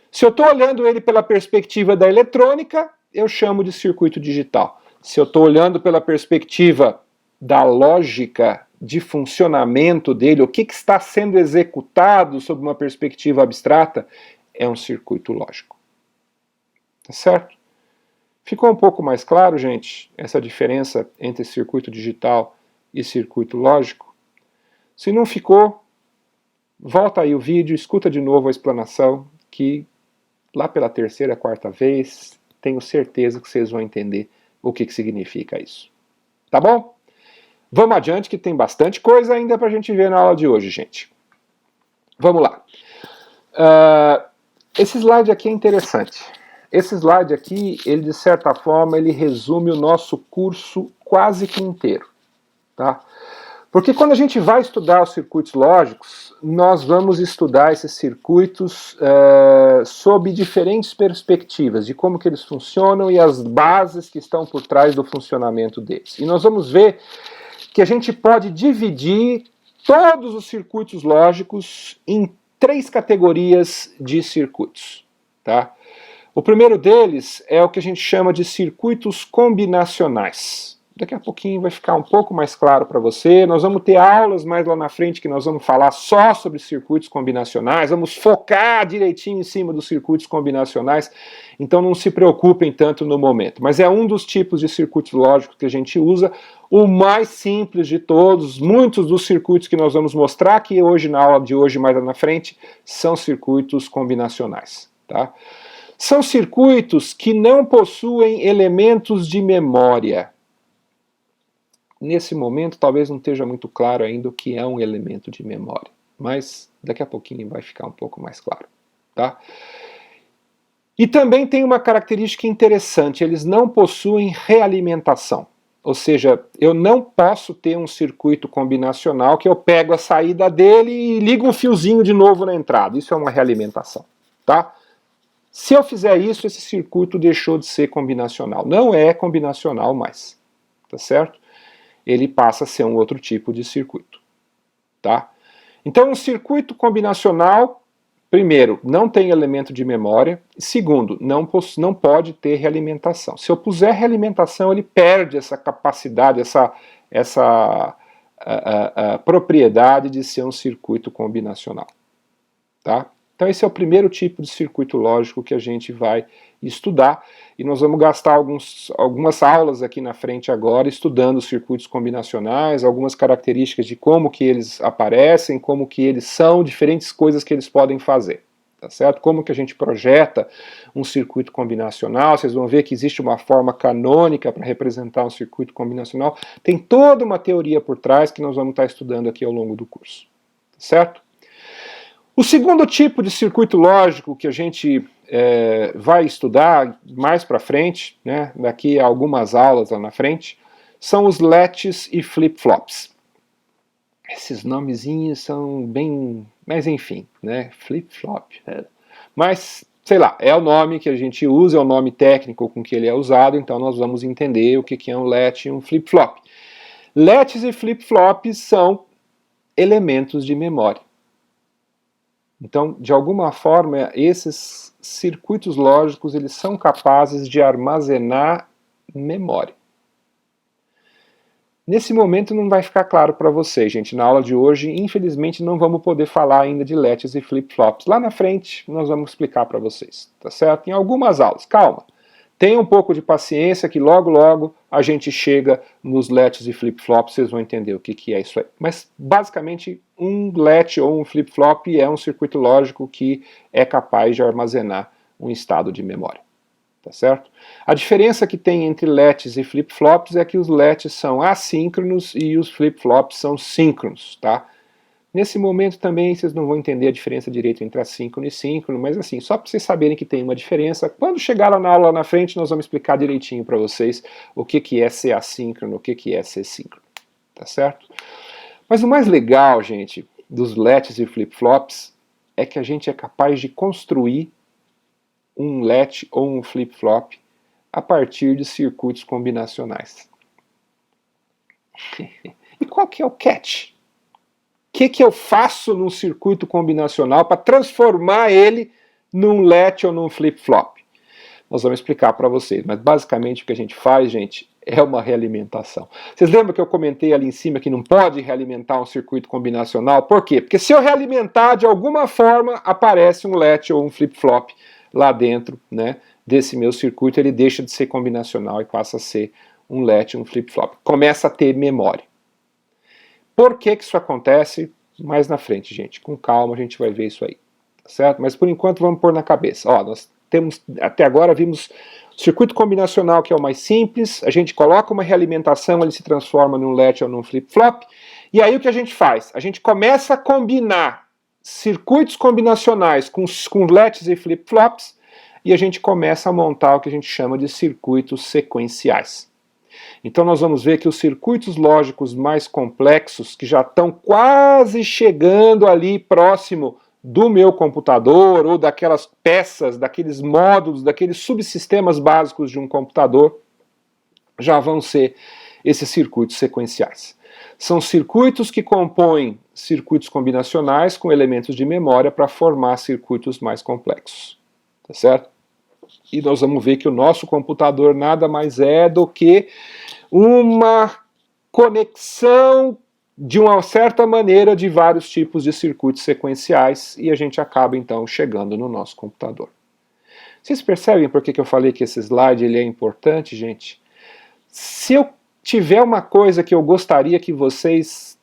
Speaker 1: Se eu estou olhando ele pela perspectiva da eletrônica, eu chamo de circuito digital. Se eu estou olhando pela perspectiva da lógica, de funcionamento dele, o que está sendo executado sob uma perspectiva abstrata, é um circuito lógico. Tá certo? Ficou um pouco mais claro, gente, essa diferença entre circuito digital e circuito lógico? Se não ficou, volta aí o vídeo, escuta de novo a explanação, que lá pela terceira, quarta vez, tenho certeza que vocês vão entender o que significa isso. Tá bom? Vamos adiante, que tem bastante coisa ainda para a gente ver na aula de hoje, gente. Vamos lá. Esse slide aqui é interessante. Esse slide aqui, ele de certa forma, ele resume o nosso curso quase que inteiro. Tá? Porque quando a gente vai estudar os circuitos lógicos, nós vamos estudar esses circuitos sob diferentes perspectivas, de como que eles funcionam e as bases que estão por trás do funcionamento deles. E nós vamos ver que a gente pode dividir todos os circuitos lógicos em 3 categorias de circuitos. Tá? O primeiro deles é o que a gente chama de circuitos combinacionais. Daqui a pouquinho vai ficar um pouco mais claro para você. Nós vamos ter aulas mais lá na frente que nós vamos falar só sobre circuitos combinacionais, vamos focar direitinho em cima dos circuitos combinacionais, então não se preocupem tanto no momento. Mas é um dos tipos de circuitos lógicos que a gente usa, o mais simples de todos. Muitos dos circuitos que nós vamos mostrar aqui hoje, na aula de hoje mais lá na frente, são circuitos combinacionais. Tá? São circuitos que não possuem elementos de memória. Nesse momento, talvez não esteja muito claro ainda o que é um elemento de memória, mas daqui a pouquinho vai ficar um pouco mais claro. Tá? E também tem uma característica interessante, eles não possuem realimentação. Ou seja, eu não posso ter um circuito combinacional que eu pego a saída dele e ligo um fiozinho de novo na entrada. Isso é uma realimentação. Tá? Se eu fizer isso, esse circuito deixou de ser combinacional. Não é combinacional mais. Tá certo? Ele passa a ser um outro tipo de circuito. Tá? Então, um circuito combinacional, primeiro, não tem elemento de memória, segundo, não pode ter realimentação. Se eu puser realimentação, ele perde essa capacidade, essa propriedade de ser um circuito combinacional. Tá? Então esse é o primeiro tipo de circuito lógico que a gente vai estudar, e nós vamos gastar algumas aulas aqui na frente agora estudando os circuitos combinacionais, algumas características de como que eles aparecem, como que eles são, diferentes coisas que eles podem fazer. Tá certo? Como que a gente projeta um circuito combinacional, vocês vão ver que existe uma forma canônica para representar um circuito combinacional, tem toda uma teoria por trás que nós vamos estar estudando aqui ao longo do curso. Tá certo? O segundo tipo de circuito lógico que a gente vai estudar mais para frente, né, daqui a algumas aulas lá na frente, são os latches e flip-flops. Esses nomezinhos são bem... mas enfim, né, flip-flop. Mas, sei lá, é o nome que a gente usa, é o nome técnico com que ele é usado, então nós vamos entender o que é um latch e um flip-flop. Latches e flip-flops são elementos de memória. Então, de alguma forma, esses circuitos lógicos eles são capazes de armazenar memória. Nesse momento não vai ficar claro para vocês, gente. Na aula de hoje, infelizmente, não vamos poder falar ainda de latches e flip-flops. Lá na frente, nós vamos explicar para vocês, tá certo? Em algumas aulas. Calma. Tenha um pouco de paciência que logo, logo a gente chega nos latches e flip-flops, vocês vão entender o que é isso aí. Mas, basicamente, um latch ou um flip-flop é um circuito lógico que é capaz de armazenar um estado de memória. Tá certo? A diferença que tem entre latches e flip-flops é que os latches são assíncronos e os flip-flops são síncronos, tá? Nesse momento também vocês não vão entender a diferença direito entre assíncrono e síncrono, mas assim, só para vocês saberem que tem uma diferença, quando chegar lá na aula lá na frente nós vamos explicar direitinho para vocês o que é ser assíncrono, o que é ser síncrono, tá certo? Mas o mais legal, gente, dos latches e flip-flops é que a gente é capaz de construir um latch ou um flip-flop a partir de circuitos combinacionais. E qual que é o catch? O que eu faço num circuito combinacional para transformar ele num latch ou num flip-flop? Nós vamos explicar para vocês, mas basicamente o que a gente faz, gente, É uma realimentação. Vocês lembram que eu comentei ali em cima que não pode realimentar um circuito combinacional? Por quê? Porque se eu realimentar, de alguma forma aparece um latch ou um flip-flop lá dentro, né, desse meu circuito, ele deixa de ser combinacional e passa a ser um latch, um flip-flop. Começa a ter memória. Por que isso acontece? Mais na frente, gente. Com calma a gente vai ver isso aí. Tá certo? Mas por enquanto vamos pôr na cabeça. Ó, nós temos, até agora vimos circuito combinacional, que é o mais simples, a gente coloca uma realimentação, ele se transforma num latch ou num flip-flop, e aí o que a gente faz? A gente começa a combinar circuitos combinacionais com latches e flip-flops, e a gente começa a montar o que a gente chama de circuitos sequenciais. Então nós vamos ver que os circuitos lógicos mais complexos, que já estão quase chegando ali próximo do meu computador, ou daquelas peças, daqueles módulos, daqueles subsistemas básicos de um computador, já vão ser esses circuitos sequenciais. São circuitos que compõem circuitos combinacionais com elementos de memória para formar circuitos mais complexos. Tá certo? E nós vamos ver que o nosso computador nada mais é do que uma conexão de uma certa maneira de vários tipos de circuitos sequenciais, e a gente acaba então chegando no nosso computador. Vocês percebem por que eu falei que esse slide ele é importante, gente? Se eu tiver uma coisa que eu gostaria que vocês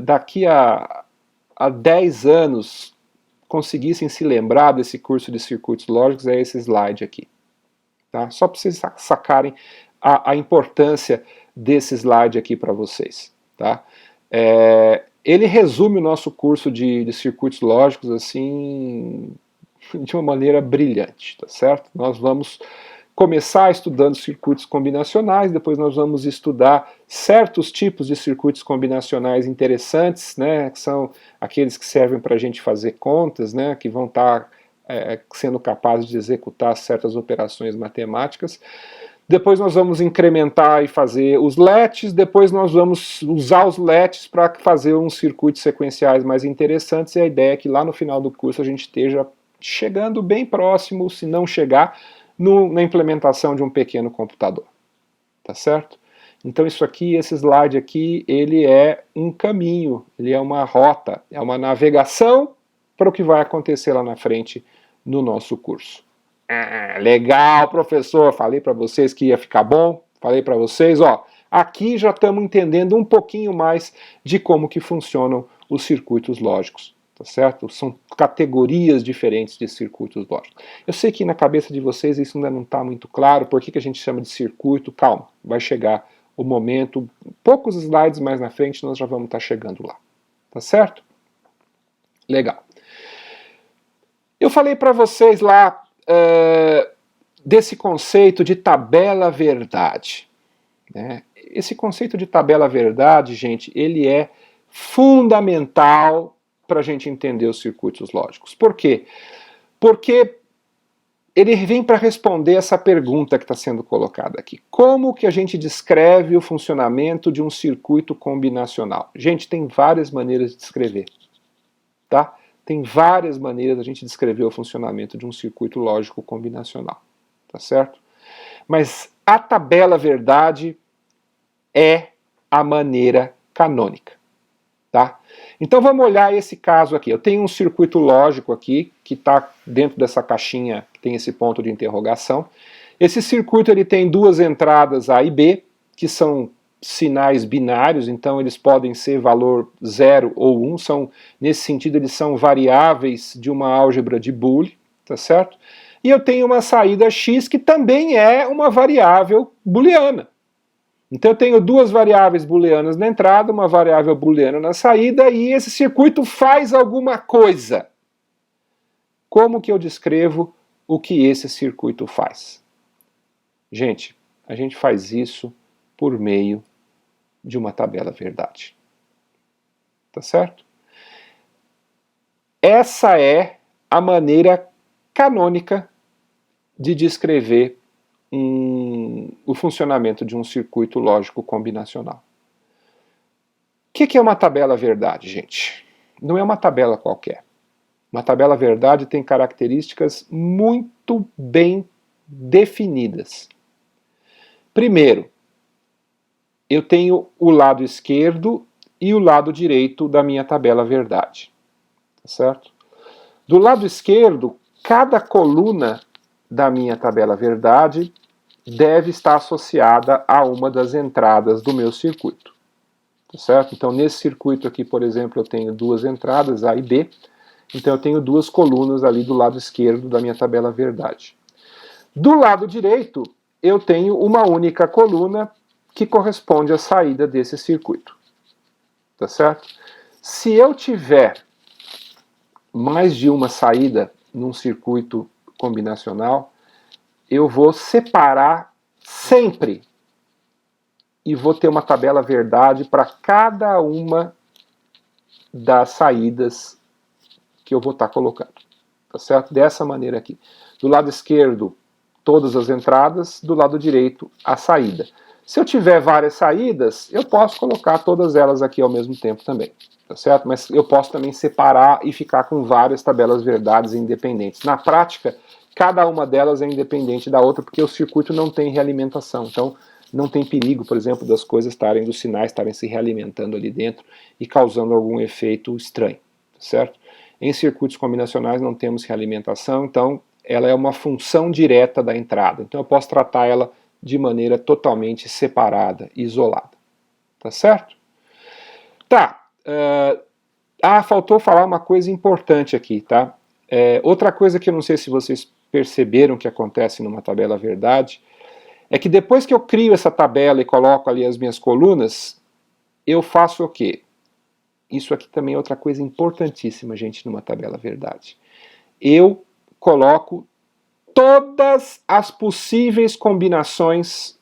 Speaker 1: daqui a 10 anos conseguissem se lembrar desse curso de circuitos lógicos, é esse slide aqui. Tá? Só para vocês sacarem a importância desse slide aqui para vocês. Tá? Ele resume o nosso curso de circuitos lógicos assim de uma maneira brilhante, tá certo? Nós vamos começar estudando circuitos combinacionais, depois nós vamos estudar certos tipos de circuitos combinacionais interessantes, né, que são aqueles que servem para a gente fazer contas, né, que vão estar sendo capazes de executar certas operações matemáticas. Depois nós vamos incrementar e fazer os latches, depois nós vamos usar os latches para fazer uns circuitos sequenciais mais interessantes, e a ideia é que lá no final do curso a gente esteja chegando bem próximo, se não chegar, na implementação de um pequeno computador. Tá certo? Então isso aqui, esse slide aqui, ele é um caminho, ele é uma rota, é uma navegação para o que vai acontecer lá na frente no nosso curso. Legal, professor, falei para vocês que ia ficar bom, falei para vocês, ó, aqui já estamos entendendo um pouquinho mais de como que funcionam os circuitos lógicos, tá certo? São categorias diferentes de circuitos lógicos. Eu sei que na cabeça de vocês isso ainda não está muito claro, por que a gente chama de circuito, calma, vai chegar o momento, poucos slides mais na frente nós já vamos estar chegando lá, tá certo? Legal. Eu falei para vocês lá desse conceito de tabela verdade. Né? Esse conceito de tabela verdade, gente, ele é fundamental para a gente entender os circuitos lógicos. Por quê? Porque ele vem para responder essa pergunta que está sendo colocada aqui. Como que a gente descreve o funcionamento de um circuito combinacional? Gente, tem várias maneiras de descrever. Tá? Tem várias maneiras da gente descrever o funcionamento de um circuito lógico combinacional, tá certo? Mas a tabela verdade é a maneira canônica, tá? Então vamos olhar esse caso aqui. Eu tenho um circuito lógico aqui, que está dentro dessa caixinha que tem esse ponto de interrogação. Esse circuito ele tem duas entradas A e B, que são sinais binários, então eles podem ser valor 0 ou 1, nesse sentido eles são variáveis de uma álgebra de Boole, tá certo? E eu tenho uma saída x que também é uma variável booleana. Então eu tenho duas variáveis booleanas na entrada, uma variável booleana na saída, e esse circuito faz alguma coisa. Como que eu descrevo o que esse circuito faz? Gente, a gente faz isso por meio de uma tabela verdade. Tá certo? Essa é a maneira canônica de descrever o funcionamento de um circuito lógico combinacional. O que é uma tabela verdade, gente? Não é uma tabela qualquer. Uma tabela verdade tem características muito bem definidas. Primeiro, eu tenho o lado esquerdo e o lado direito da minha tabela verdade, tá certo? Do lado esquerdo, cada coluna da minha tabela verdade deve estar associada a uma das entradas do meu circuito, tá certo? Então, nesse circuito aqui, por exemplo, eu tenho duas entradas, A e B, então eu tenho duas colunas ali do lado esquerdo da minha tabela verdade. Do lado direito, eu tenho uma única coluna que corresponde à saída desse circuito, tá certo? Se eu tiver mais de uma saída num circuito combinacional, eu vou separar sempre e vou ter uma tabela verdade para cada uma das saídas que eu vou estar colocando, tá certo? Dessa maneira aqui. Do lado esquerdo, todas as entradas, do lado direito, a saída. Se eu tiver várias saídas, eu posso colocar todas elas aqui ao mesmo tempo também, tá certo? Mas eu posso também separar e ficar com várias tabelas verdades independentes. Na prática, cada uma delas é independente da outra, porque o circuito não tem realimentação. Então, não tem perigo, por exemplo, das coisas estarem, dos sinais estarem se realimentando ali dentro e causando algum efeito estranho, tá certo? Em circuitos combinacionais não temos realimentação, então ela é uma função direta da entrada. Então eu posso tratar ela de maneira totalmente separada, isolada. Tá certo? Tá. Faltou falar uma coisa importante aqui, tá? Outra coisa que eu não sei se vocês perceberam que acontece numa tabela verdade é que depois que eu crio essa tabela e coloco ali as minhas colunas, eu faço o quê? Isso aqui também é outra coisa importantíssima, gente, numa tabela verdade. Eu coloco todas as possíveis combinações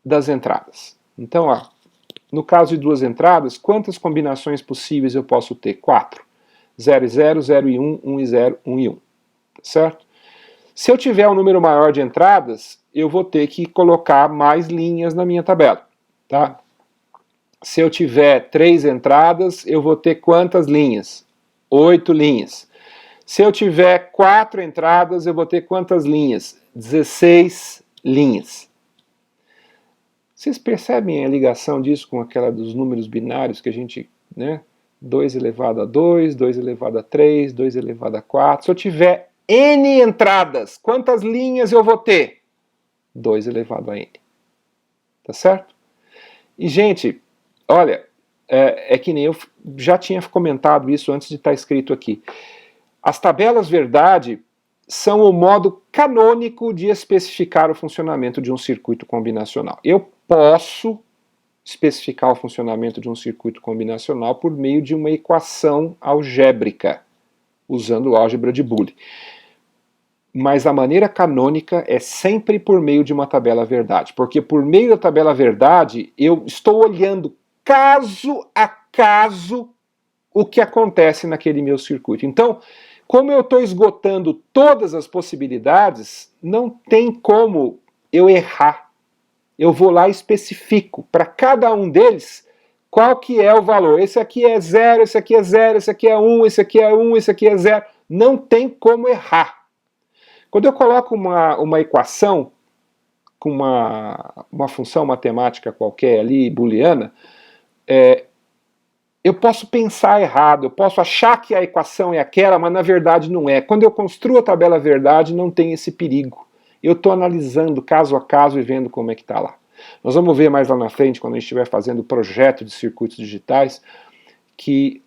Speaker 1: das entradas. Então, ó, no caso de duas entradas, quantas combinações possíveis eu posso ter? 4. 0 e 0, 0 e 1, 1 e 0, 1 e 1. Certo? Se eu tiver um número maior de entradas, eu vou ter que colocar mais linhas na minha tabela. Tá? Se eu tiver 3 entradas, eu vou ter quantas linhas? 8 linhas. Se eu tiver 4 entradas, eu vou ter quantas linhas? 16 linhas. Vocês percebem a ligação disso com aquela dos números binários que a gente, né? 2 elevado a 2, 2 elevado a 3, 2 elevado a 4. Se eu tiver N entradas, quantas linhas eu vou ter? 2 elevado a N. Tá certo? E, gente, olha, é que nem eu já tinha comentado isso antes de estar escrito aqui. As tabelas verdade são o modo canônico de especificar o funcionamento de um circuito combinacional. Eu posso especificar o funcionamento de um circuito combinacional por meio de uma equação algébrica, usando álgebra de Boole. Mas a maneira canônica é sempre por meio de uma tabela verdade, porque por meio da tabela verdade eu estou olhando caso a caso o que acontece naquele meu circuito. Então, como eu estou esgotando todas as possibilidades, não tem como eu errar. Eu vou lá e especifico para cada um deles qual que é o valor. Esse aqui é 0, esse aqui é 0, esse aqui é 1, esse aqui é 1, esse aqui é 0. Não tem como errar. Quando eu coloco uma equação com uma função matemática qualquer ali, booleana, eu posso pensar errado, eu posso achar que a equação é aquela, mas na verdade não é. Quando eu construo a tabela verdade, não tem esse perigo. Eu estou analisando caso a caso e vendo como é que está lá. Nós vamos ver mais lá na frente, quando a gente estiver fazendo o projeto de circuitos digitais, que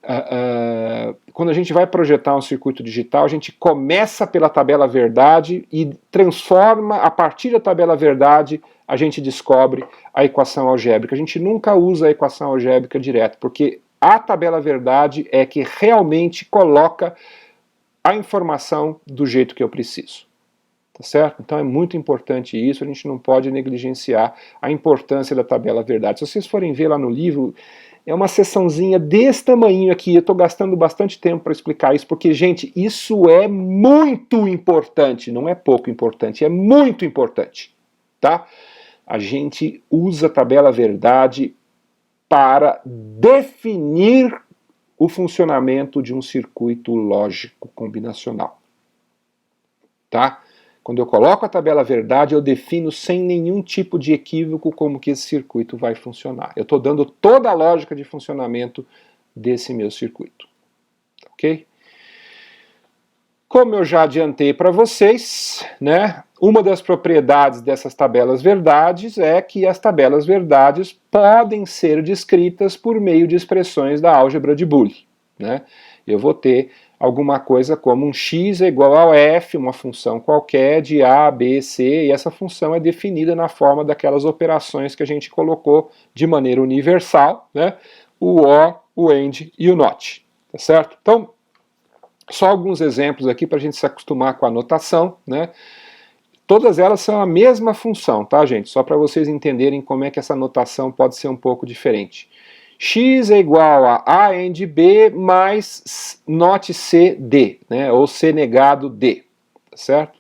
Speaker 1: quando a gente vai projetar um circuito digital, a gente começa pela tabela verdade e transforma, a partir da tabela verdade, a gente descobre a equação algébrica. A gente nunca usa a equação algébrica direto, porque a tabela verdade é que realmente coloca a informação do jeito que eu preciso. Tá certo? Então é muito importante isso, a gente não pode negligenciar a importância da tabela verdade. Se vocês forem ver lá no livro, é uma seçãozinha desse tamanho aqui, eu estou gastando bastante tempo para explicar isso, porque, gente, isso é muito importante, não é pouco importante, é muito importante, tá? A gente usa a tabela verdade para definir o funcionamento de um circuito lógico combinacional, tá? Quando eu coloco a tabela verdade, eu defino sem nenhum tipo de equívoco como que esse circuito vai funcionar. Eu estou dando toda a lógica de funcionamento desse meu circuito. Ok? Como eu já adiantei para vocês, né, uma das propriedades dessas tabelas verdades é que as tabelas verdades podem ser descritas por meio de expressões da álgebra de Boole. Né? Eu vou ter alguma coisa como um x é igual ao f, uma função qualquer de a, b, c, e essa função é definida na forma daquelas operações que a gente colocou de maneira universal, né? O OR, o AND e o NOT. Tá certo? Então, só alguns exemplos aqui para a gente se acostumar com a notação, né? Todas elas são a mesma função, tá, gente? Só para vocês entenderem como é que essa notação pode ser um pouco diferente. X é igual a AND B mais NOT C D, né? Ou C negado D, tá certo?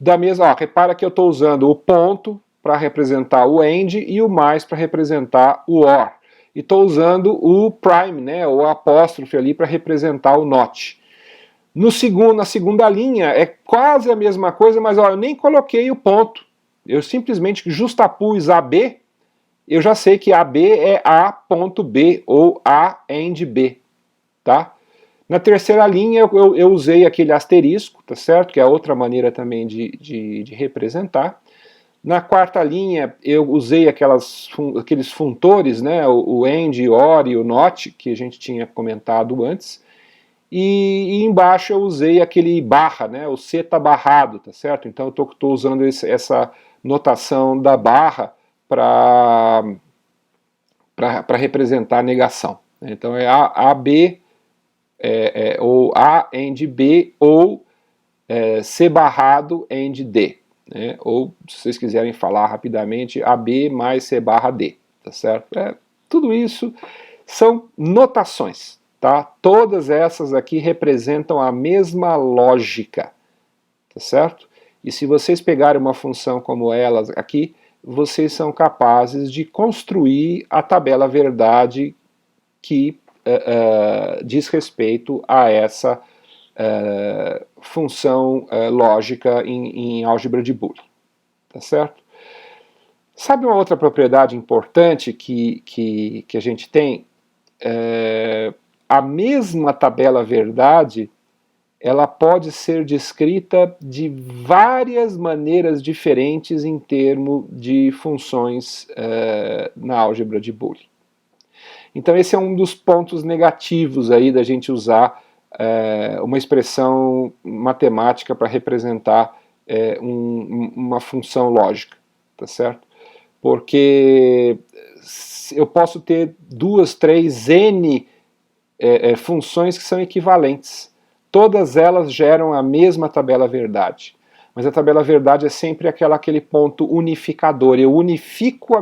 Speaker 1: Da mesma, ó, repara que eu estou usando o ponto para representar o AND e o mais para representar o OR. E estou usando o prime, né? O apóstrofe ali para representar o NOT. Na segunda linha é quase a mesma coisa, mas ó, eu nem coloquei o ponto. Eu simplesmente justapus AB, eu já sei que AB é A.B ou A AND B. Tá? Na terceira linha eu usei aquele asterisco, tá certo? Que é outra maneira também de representar. Na quarta linha eu usei aqueles funtores, né? O AND, o OR e o NOT, que a gente tinha comentado antes. E embaixo eu usei aquele barra, né? O C está barrado, tá certo? Então eu estou usando essa notação da barra para representar a negação. Então é AB, ou A AND B, ou C barrado AND D. Né? Ou, se vocês quiserem falar rapidamente, AB mais C barra D. Tá certo? Tudo isso são notações. Tá? Todas essas aqui representam a mesma lógica, tá certo? E se vocês pegarem uma função como elas aqui, vocês são capazes de construir a tabela verdade que diz respeito a essa função lógica em álgebra de Boole, tá certo? Sabe uma outra propriedade importante que a gente tem? A mesma tabela verdade, ela pode ser descrita de várias maneiras diferentes em termos de funções na álgebra de Boole. Então esse é um dos pontos negativos aí da gente usar uma expressão matemática para representar uma função lógica, tá certo? Porque eu posso ter 2, 3, N funções que são equivalentes. Todas elas geram a mesma tabela verdade. Mas a tabela verdade é sempre aquele ponto unificador. Eu unifico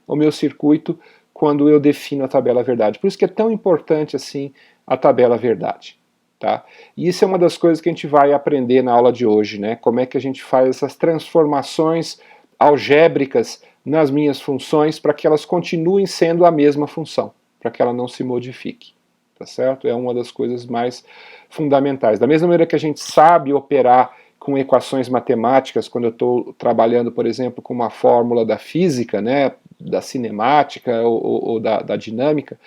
Speaker 1: o meu circuito quando eu defino a tabela verdade. Por isso que é tão importante assim a tabela verdade. Tá? E isso é uma das coisas que a gente vai aprender na aula de hoje, né? Como é que a gente faz essas transformações algébricas nas minhas funções para que elas continuem sendo a mesma função, para que ela não se modifique. Tá certo? É uma das coisas mais fundamentais. Da mesma maneira que a gente sabe operar com equações matemáticas, quando eu estou trabalhando, por exemplo, com uma fórmula da física, né, da cinemática ou da dinâmica,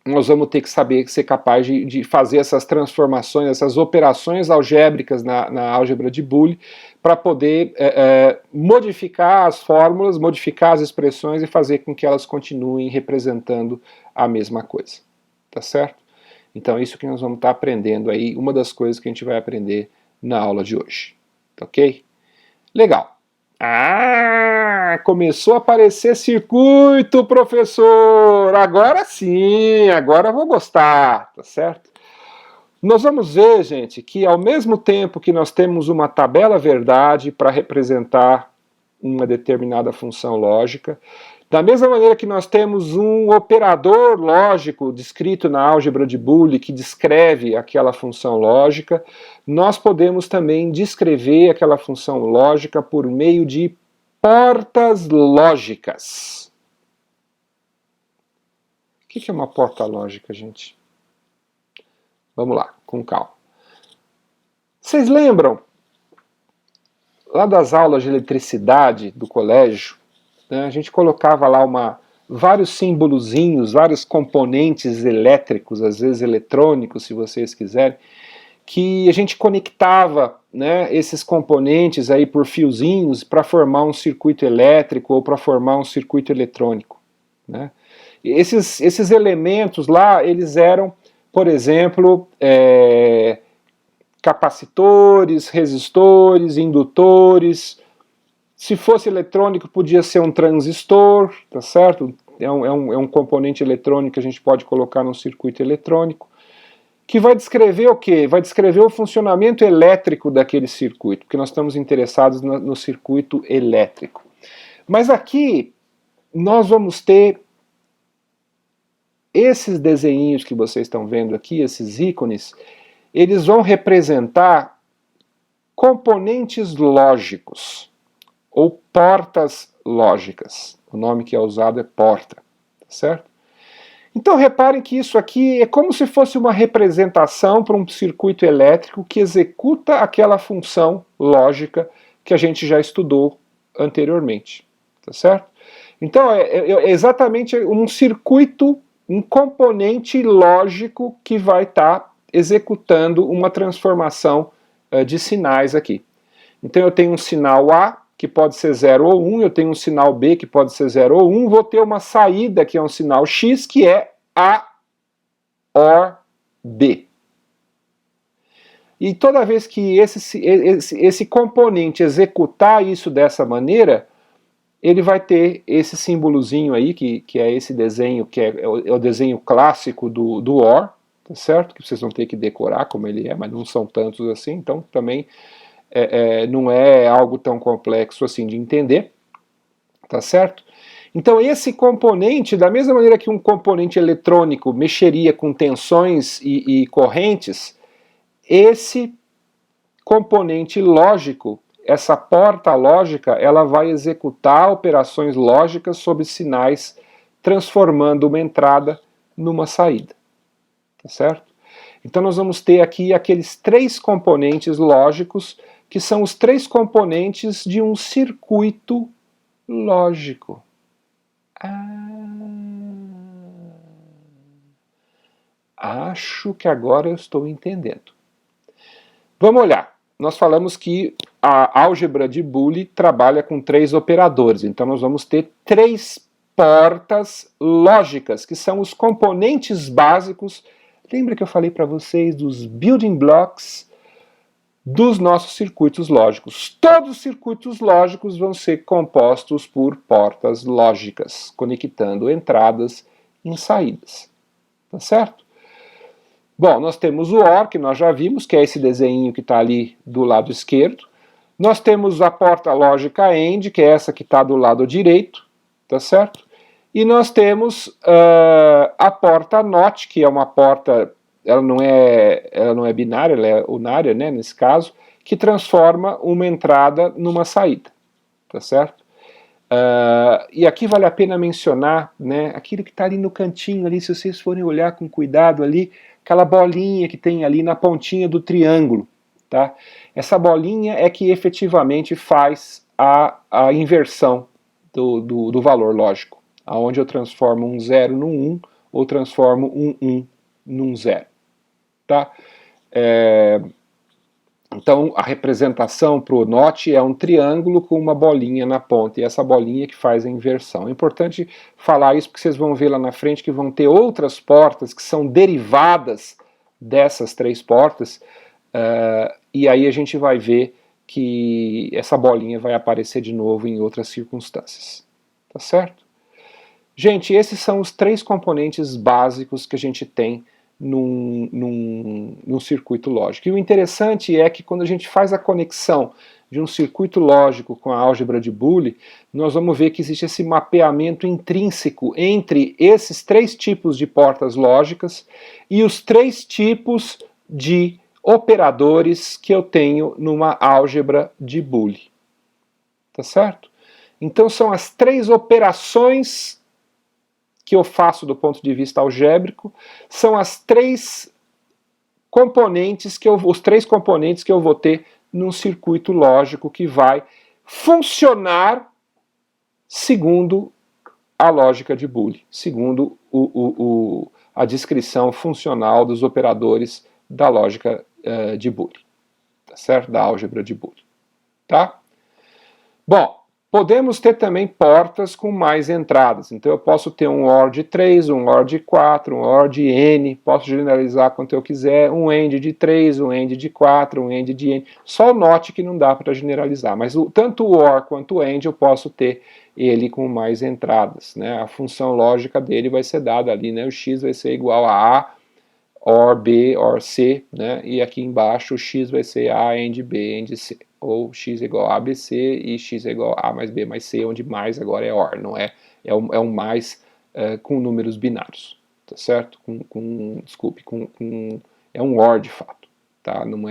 Speaker 1: nós vamos ter que ser capaz de fazer essas transformações, essas operações algébricas na álgebra de Boole, para poder modificar as fórmulas, modificar as expressões e fazer com que elas continuem representando a mesma coisa. Tá certo? Então é isso que nós vamos estar aprendendo aí, uma das coisas que a gente vai aprender na aula de hoje. Tá ok? Legal. Começou a aparecer circuito, professor! Agora sim, agora eu vou gostar, tá certo? Nós vamos ver, gente, que ao mesmo tempo que nós temos uma tabela verdade para representar uma determinada função lógica, da mesma maneira que nós temos um operador lógico descrito na álgebra de Boole que descreve aquela função lógica, nós podemos também descrever aquela função lógica por meio de portas lógicas. O que é uma porta lógica, gente? Vamos lá, com calma. Vocês lembram, lá das aulas de eletricidade do colégio, né, a gente colocava lá vários símbolozinhos, vários componentes elétricos, às vezes eletrônicos, se vocês quiserem, que a gente conectava, né, esses componentes aí por fiozinhos para formar um circuito elétrico ou para formar um circuito eletrônico, né? Esses elementos lá, eles eram, por exemplo, capacitores, resistores, indutores. Se fosse eletrônico, podia ser um transistor, tá certo? É um componente eletrônico que a gente pode colocar num circuito eletrônico, que vai descrever o quê? Vai descrever o funcionamento elétrico daquele circuito, porque nós estamos interessados no circuito elétrico. Mas aqui nós vamos ter esses desenhinhos que vocês estão vendo aqui, esses ícones, eles vão representar componentes lógicos, ou portas lógicas. O nome que é usado é porta, certo? Então reparem que isso aqui é como se fosse uma representação para um circuito elétrico que executa aquela função lógica que a gente já estudou anteriormente, tá certo? Então é exatamente um circuito, um componente lógico que vai estar executando uma transformação de sinais aqui. Então eu tenho um sinal A, que pode ser 0 ou 1, eu tenho um sinal B, que pode ser 0 ou 1, vou ter uma saída, que é um sinal X, que é A OR B. E toda vez que esse componente executar isso dessa maneira, ele vai ter esse símbolozinho aí, que é esse desenho, que é o desenho clássico do OR, tá certo? Que vocês vão ter que decorar como ele é, mas não são tantos assim, então também não é algo tão complexo assim de entender, tá certo? Então esse componente, da mesma maneira que um componente eletrônico mexeria com tensões e correntes, esse componente lógico, essa porta lógica, ela vai executar operações lógicas sobre sinais, transformando uma entrada numa saída, tá certo? Então nós vamos ter aqui aqueles três componentes lógicos, que são os três componentes de um circuito lógico. Acho que agora eu estou entendendo. Vamos olhar. Nós falamos que a álgebra de Boole trabalha com três operadores, então nós vamos ter três portas lógicas, que são os componentes básicos. Lembra que eu falei para vocês dos building blocks dos nossos circuitos lógicos? Todos os circuitos lógicos vão ser compostos por portas lógicas, conectando entradas em saídas. Tá certo? Bom, nós temos o OR, que nós já vimos, que é esse desenho que está ali do lado esquerdo. Nós temos a porta lógica AND, que é essa que está do lado direito, tá certo? E nós temos a porta NOT, que é uma porta, ela não é binária, ela é unária, né, nesse caso, que transforma uma entrada numa saída, tá certo? E aqui vale a pena mencionar, né, aquilo que está ali no cantinho, ali, se vocês forem olhar com cuidado ali, aquela bolinha que tem ali na pontinha do triângulo. Tá? Essa bolinha é que efetivamente faz a inversão do valor lógico, aonde eu transformo um 0 num 1, ou transformo um 1 num 0. Tá? Então a representação para o NOT é um triângulo com uma bolinha na ponta, e essa bolinha que faz a inversão. É importante falar isso porque vocês vão ver lá na frente que vão ter outras portas que são derivadas dessas três portas, e aí a gente vai ver que essa bolinha vai aparecer de novo em outras circunstâncias. Tá certo? Gente, esses são os três componentes básicos que a gente tem num circuito lógico. E o interessante é que quando a gente faz a conexão de um circuito lógico com a álgebra de Boole, nós vamos ver que existe esse mapeamento intrínseco entre esses três tipos de portas lógicas e os três tipos de operadores que eu tenho numa álgebra de Boole. Tá certo? Então são as três operações que eu faço do ponto de vista algébrico, são as três componentes os 3 componentes que eu vou ter num circuito lógico que vai funcionar segundo a lógica de Boole, segundo a descrição funcional dos operadores da lógica de Boole, tá certo? Da álgebra de Boole, tá? Bom, podemos ter também portas com mais entradas, então eu posso ter um OR de 3, um OR de 4, um OR de N, posso generalizar quanto eu quiser, um AND de 3, um AND de 4, um AND de N, só note que não dá para generalizar, mas tanto o OR quanto o AND eu posso ter ele com mais entradas, né? A função lógica dele vai ser dada ali, né? O x vai ser igual a OR B, OR C, né? E aqui embaixo o x vai ser A, AND B, AND C, ou x é igual a ABC e x é igual a mais B mais C, onde mais agora é OR, não é? É um mais com números binários, tá certo? Desculpe, é um OR de fato, tá? Não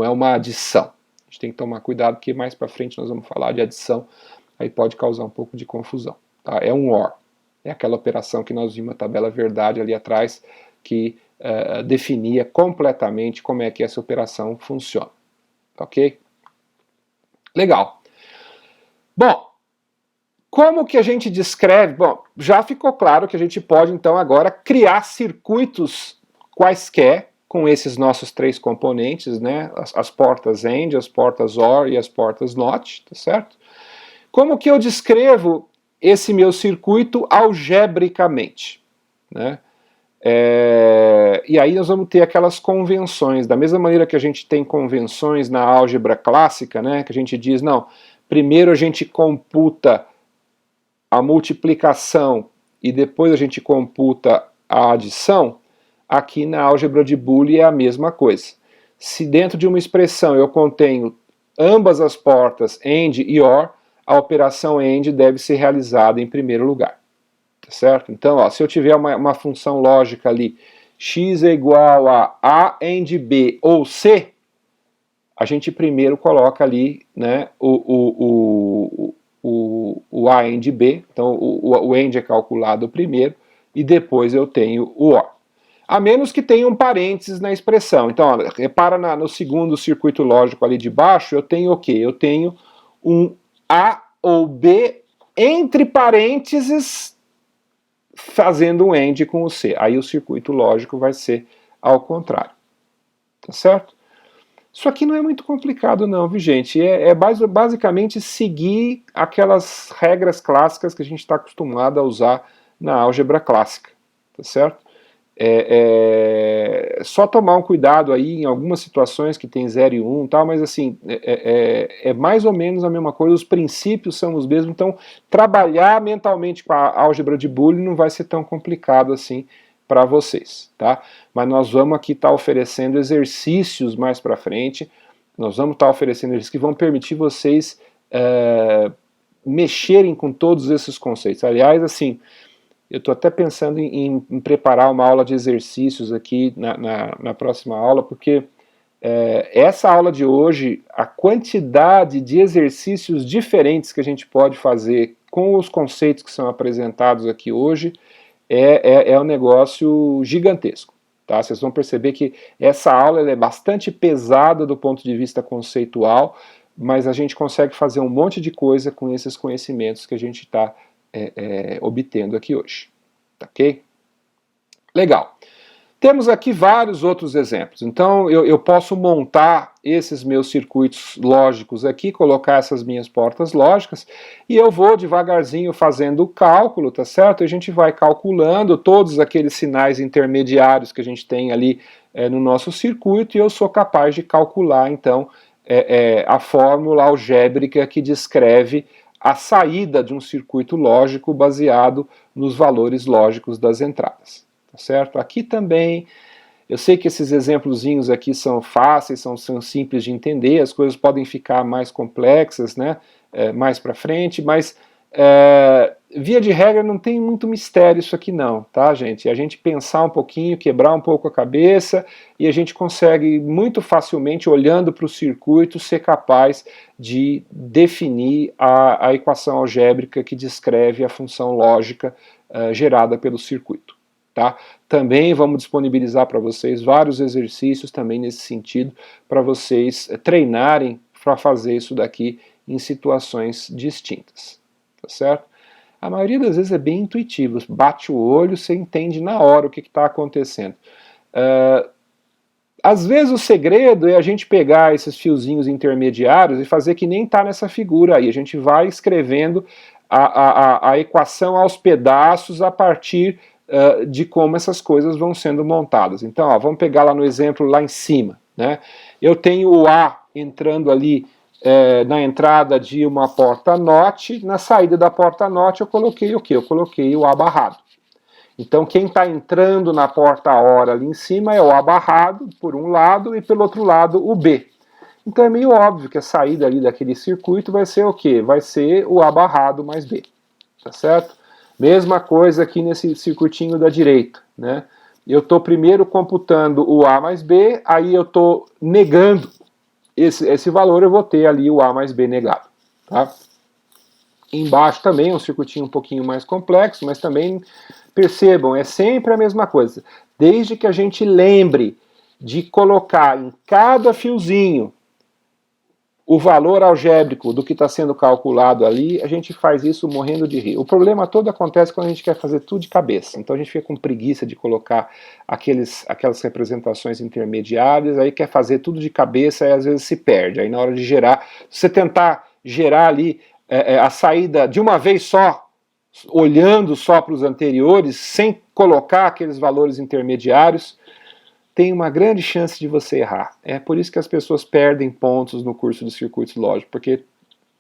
Speaker 1: é uma adição. A gente tem que tomar cuidado porque mais para frente nós vamos falar de adição, aí pode causar um pouco de confusão, tá? É um OR, é aquela operação que nós vimos na tabela verdade ali atrás, que definia completamente como é que essa operação funciona, ok? Legal. Bom, como que a gente descreve? Bom, já ficou claro que a gente pode então agora criar circuitos quaisquer com esses nossos 3 componentes, né? As portas AND, as portas OR e as portas NOT, tá certo? Como que eu descrevo esse meu circuito algebricamente, né? E aí nós vamos ter aquelas convenções, da mesma maneira que a gente tem convenções na álgebra clássica, né, que a gente diz, não, primeiro a gente computa a multiplicação e depois a gente computa a adição, aqui na álgebra de Boole é a mesma coisa. Se dentro de uma expressão eu contenho ambas as portas AND e OR, a operação AND deve ser realizada em primeiro lugar. Certo? Então, ó, se eu tiver uma função lógica ali, x é igual a AND B ou C, a gente primeiro coloca ali, né, o A AND B, então o AND é calculado primeiro, e depois eu tenho o OR. A menos que tenha um parênteses na expressão. Então, ó, repara no segundo circuito lógico ali de baixo, eu tenho o quê? Eu tenho um A ou B entre parênteses fazendo um AND com o C. Aí o circuito lógico vai ser ao contrário. Tá certo? Isso aqui não é muito complicado não, viu gente? É basicamente seguir aquelas regras clássicas que a gente está acostumado a usar na álgebra clássica. Tá certo? Só tomar um cuidado aí em algumas situações que tem 0 e 1 e tal, mas assim, é mais ou menos a mesma coisa, os princípios são os mesmos, então trabalhar mentalmente com a álgebra de Boole não vai ser tão complicado assim para vocês, tá? Mas nós vamos aqui estar oferecendo exercícios mais para frente, nós vamos estar oferecendo exercícios que vão permitir vocês mexerem com todos esses conceitos. Aliás, assim, eu estou até pensando em preparar uma aula de exercícios aqui na próxima aula, porque essa aula de hoje, a quantidade de exercícios diferentes que a gente pode fazer com os conceitos que são apresentados aqui hoje é um negócio gigantesco. Tá? Vocês vão perceber que essa aula é bastante pesada do ponto de vista conceitual, mas a gente consegue fazer um monte de coisa com esses conhecimentos que a gente está obtendo aqui hoje, ok? Legal. Temos aqui vários outros exemplos, então eu posso montar esses meus circuitos lógicos aqui, colocar essas minhas portas lógicas, e eu vou devagarzinho fazendo o cálculo, tá certo? A gente vai calculando todos aqueles sinais intermediários que a gente tem ali no nosso circuito, e eu sou capaz de calcular, então, a fórmula algébrica que descreve a saída de um circuito lógico baseado nos valores lógicos das entradas. Tá certo? Aqui também, eu sei que esses exemplozinhos aqui são fáceis, são simples de entender, as coisas podem ficar mais complexas, né, mais para frente, mas via de regra não tem muito mistério isso aqui não, tá gente? A gente pensar um pouquinho, quebrar um pouco a cabeça e a gente consegue muito facilmente, olhando para o circuito, ser capaz de definir a equação algébrica que descreve a função lógica gerada pelo circuito. tá? Também vamos disponibilizar para vocês vários exercícios também nesse sentido, para vocês treinarem para fazer isso daqui em situações distintas, tá certo? A maioria das vezes é bem intuitivo, bate o olho, você entende na hora o que está acontecendo. Às vezes o segredo é a gente pegar esses fiozinhos intermediários e fazer que nem está nessa figura aí. A gente vai escrevendo a equação aos pedaços a partir de como essas coisas vão sendo montadas. Então, ó, vamos pegar lá no exemplo lá em cima, né? Eu tenho o A entrando ali na entrada de uma porta NOT, na saída da porta NOT eu coloquei o quê? Eu coloquei o A barrado. Então quem está entrando na porta hora ali em cima é o A barrado, por um lado, e pelo outro lado o B. Então é meio óbvio que a saída ali daquele circuito vai ser o quê? Vai ser o A barrado mais B, tá certo? Mesma coisa aqui nesse circuitinho da direita, né? Eu estou primeiro computando o A mais B, aí eu estou negando esse valor, eu vou ter ali o A mais B negado, tá? Embaixo também é um circuitinho um pouquinho mais complexo, mas também percebam, é sempre a mesma coisa. Desde que a gente lembre de colocar em cada fiozinho o valor algébrico do que está sendo calculado ali, a gente faz isso morrendo de rir. O problema todo acontece quando a gente quer fazer tudo de cabeça. Então a gente fica com preguiça de colocar aquelas representações intermediárias, aí quer fazer tudo de cabeça e às vezes se perde. Aí na hora de gerar, se você tentar gerar ali a saída de uma vez só, olhando só para os anteriores, sem colocar aqueles valores intermediários, tem uma grande chance de você errar. É por isso que as pessoas perdem pontos no curso de circuitos lógicos, porque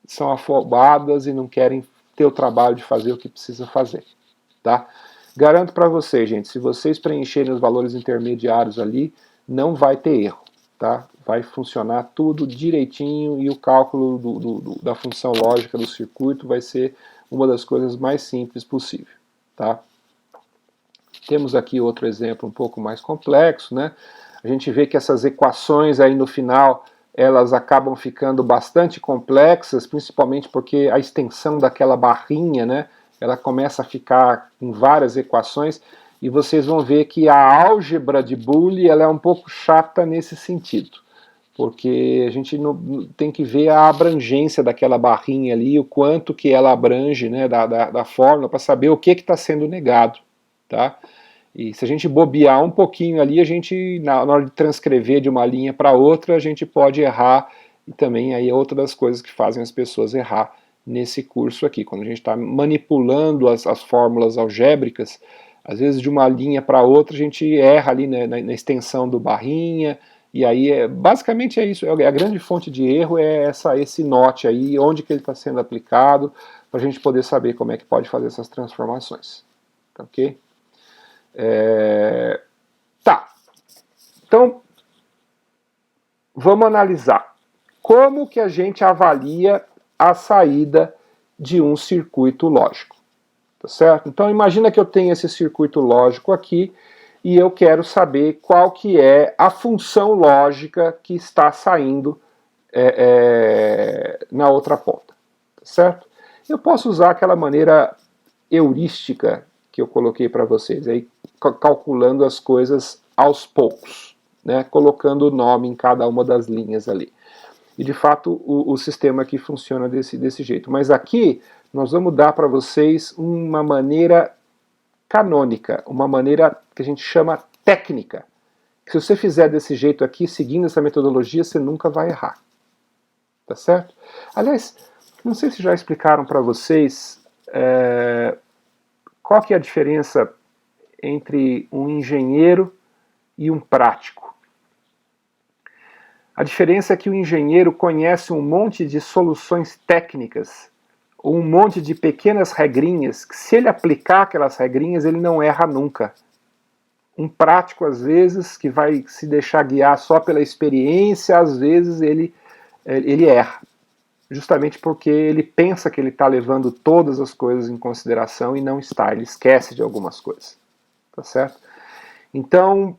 Speaker 1: são afobadas e não querem ter o trabalho de fazer o que precisa fazer, tá? Garanto para vocês, gente, se vocês preencherem os valores intermediários ali, não vai ter erro, tá? Vai funcionar tudo direitinho e o cálculo da função lógica do circuito vai ser uma das coisas mais simples possível, tá? Temos aqui outro exemplo um pouco mais complexo, né? A gente vê que essas equações aí no final, elas acabam ficando bastante complexas, principalmente porque a extensão daquela barrinha, né? Ela começa a ficar em várias equações, e vocês vão ver que a álgebra de Boole ela é um pouco chata nesse sentido, porque a gente tem que ver a abrangência daquela barrinha ali, o quanto que ela abrange, né, da fórmula, para saber o que está sendo negado, tá? E se a gente bobear um pouquinho ali, a gente, na hora de transcrever de uma linha para outra, a gente pode errar, e também aí é outra das coisas que fazem as pessoas errar nesse curso aqui. Quando a gente está manipulando as fórmulas algébricas, às vezes de uma linha para outra a gente erra ali, né, na extensão do barrinha, e aí basicamente é isso, a grande fonte de erro é esse note aí, onde que ele está sendo aplicado, para a gente poder saber como é que pode fazer essas transformações, tá ok? Tá, então vamos analisar como que a gente avalia a saída de um circuito lógico, tá certo? Então imagina que eu tenho esse circuito lógico aqui e eu quero saber qual que é a função lógica que está saindo na outra ponta, tá certo? Eu posso usar aquela maneira heurística que eu coloquei para vocês, aí calculando as coisas aos poucos, né, colocando o nome em cada uma das linhas ali. E de fato o sistema aqui funciona desse jeito. Mas aqui nós vamos dar para vocês uma maneira canônica, uma maneira que a gente chama técnica. Se você fizer desse jeito aqui, seguindo essa metodologia, você nunca vai errar. Tá certo? Aliás, não sei se já explicaram para vocês qual que é a diferença entre um engenheiro e um prático. A diferença é que o engenheiro conhece um monte de soluções técnicas, ou um monte de pequenas regrinhas, que se ele aplicar aquelas regrinhas, ele não erra nunca. Um prático, às vezes, que vai se deixar guiar só pela experiência, às vezes ele erra. Justamente porque ele pensa que ele está levando todas as coisas em consideração e não está, ele esquece de algumas coisas. Tá certo? Então,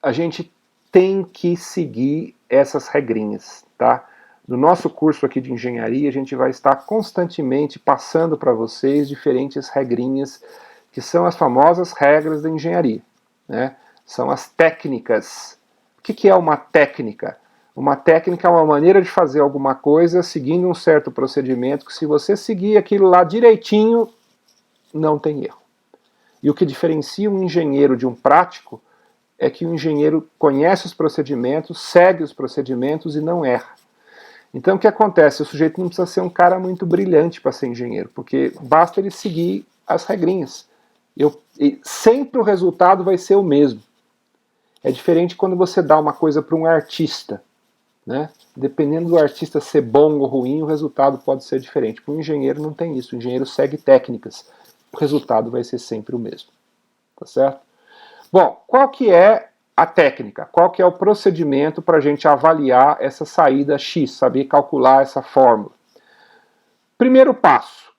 Speaker 1: a gente tem que seguir essas regrinhas, tá? No nosso curso aqui de engenharia, a gente vai estar constantemente passando para vocês diferentes regrinhas, que são as famosas regras da engenharia, né? São as técnicas. O que é uma técnica? Uma técnica é uma maneira de fazer alguma coisa seguindo um certo procedimento, que se você seguir aquilo lá direitinho, não tem erro. E o que diferencia um engenheiro de um prático é que o engenheiro conhece os procedimentos, segue os procedimentos e não erra. Então o que acontece? O sujeito não precisa ser um cara muito brilhante para ser engenheiro, porque basta ele seguir as regrinhas. E sempre o resultado vai ser o mesmo. É diferente quando você dá uma coisa para um artista, né? Dependendo do artista ser bom ou ruim, o resultado pode ser diferente. Para o engenheiro não tem isso. O engenheiro segue técnicas. O resultado vai ser sempre o mesmo. Tá certo? Bom, qual que é a técnica? Qual que é o procedimento para a gente avaliar essa saída X, saber calcular essa fórmula? Primeiro passo,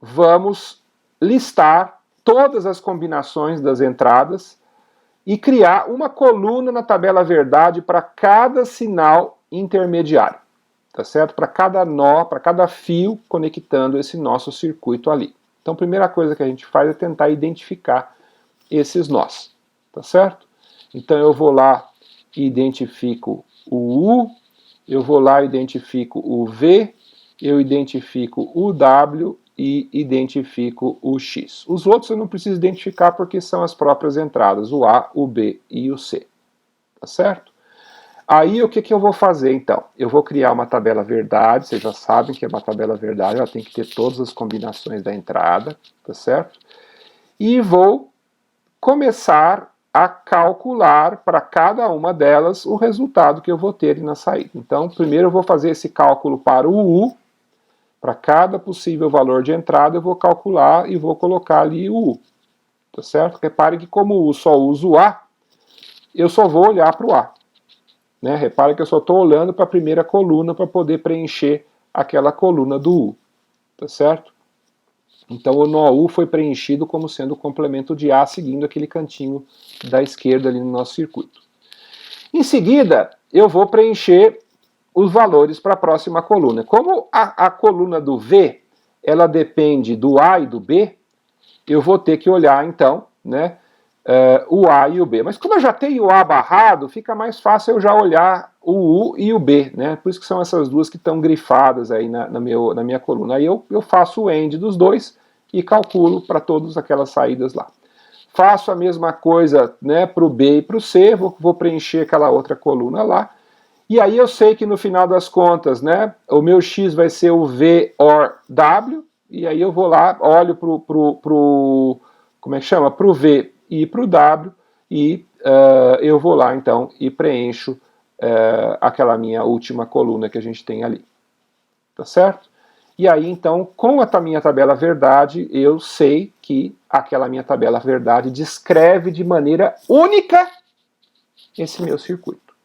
Speaker 1: vamos listar todas as combinações das entradas e criar uma coluna na tabela verdade para cada sinal intermediário, tá certo? Para cada nó, para cada fio conectando esse nosso circuito ali. Então, a primeira coisa que a gente faz é tentar identificar esses nós, tá certo? Então eu vou lá e identifico o U, eu vou lá e identifico o V, eu identifico o W e identifico o X. Os outros eu não preciso identificar porque são as próprias entradas, o A, o B e o C, tá certo? Aí o que eu vou fazer então? Eu vou criar uma tabela verdade, vocês já sabem que é uma tabela verdade, ela tem que ter todas as combinações da entrada, tá certo? E vou começar a calcular para cada uma delas o resultado que eu vou ter na saída. Então, primeiro eu vou fazer esse cálculo para o U, para cada possível valor de entrada eu vou calcular e vou colocar ali o U, tá certo? Repare que como o U só usa o A, eu só vou olhar para o A. Né? Repare que eu só estou olhando para a primeira coluna para poder preencher aquela coluna do U, tá certo? Então o nó U foi preenchido como sendo o complemento de A, seguindo aquele cantinho da esquerda ali no nosso circuito. Em seguida, eu vou preencher os valores para a próxima coluna. Como a coluna do V, ela depende do A e do B, eu vou ter que olhar então, né, o A e o B. Mas como eu já tenho o A barrado, fica mais fácil eu já olhar o U e o B, né? Por isso que são essas duas que estão grifadas aí na minha coluna. Aí eu faço o AND dos dois e calculo para todas aquelas saídas lá. Faço a mesma coisa, né, para o B e para o C, vou preencher aquela outra coluna lá. E aí eu sei que no final das contas, né, o meu X vai ser o V OR W, e aí eu vou lá, olho como é que chama? Para o V e para o W, e eu vou lá então e preencho aquela minha última coluna que a gente tem ali. Tá certo? E aí então, com a minha tabela verdade, eu sei que aquela minha tabela verdade descreve de maneira única esse meu circuito.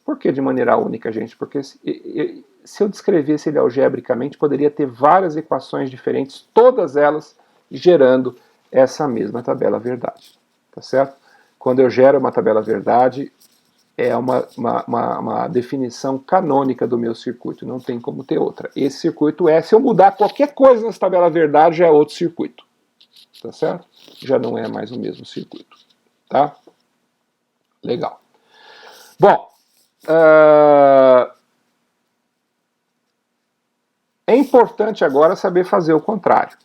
Speaker 1: Por que de maneira única, gente? Porque se eu descrevesse ele algebricamente, poderia ter várias equações diferentes, todas elas gerando essa mesma tabela verdade. Tá certo? Quando eu gero uma tabela verdade, é uma definição canônica do meu circuito, não tem como ter outra. Esse circuito é, se eu mudar qualquer coisa nessa tabela verdade, já é outro circuito. Tá certo? Já não é mais o mesmo circuito. Tá? Legal. Bom, é importante agora saber fazer o contrário.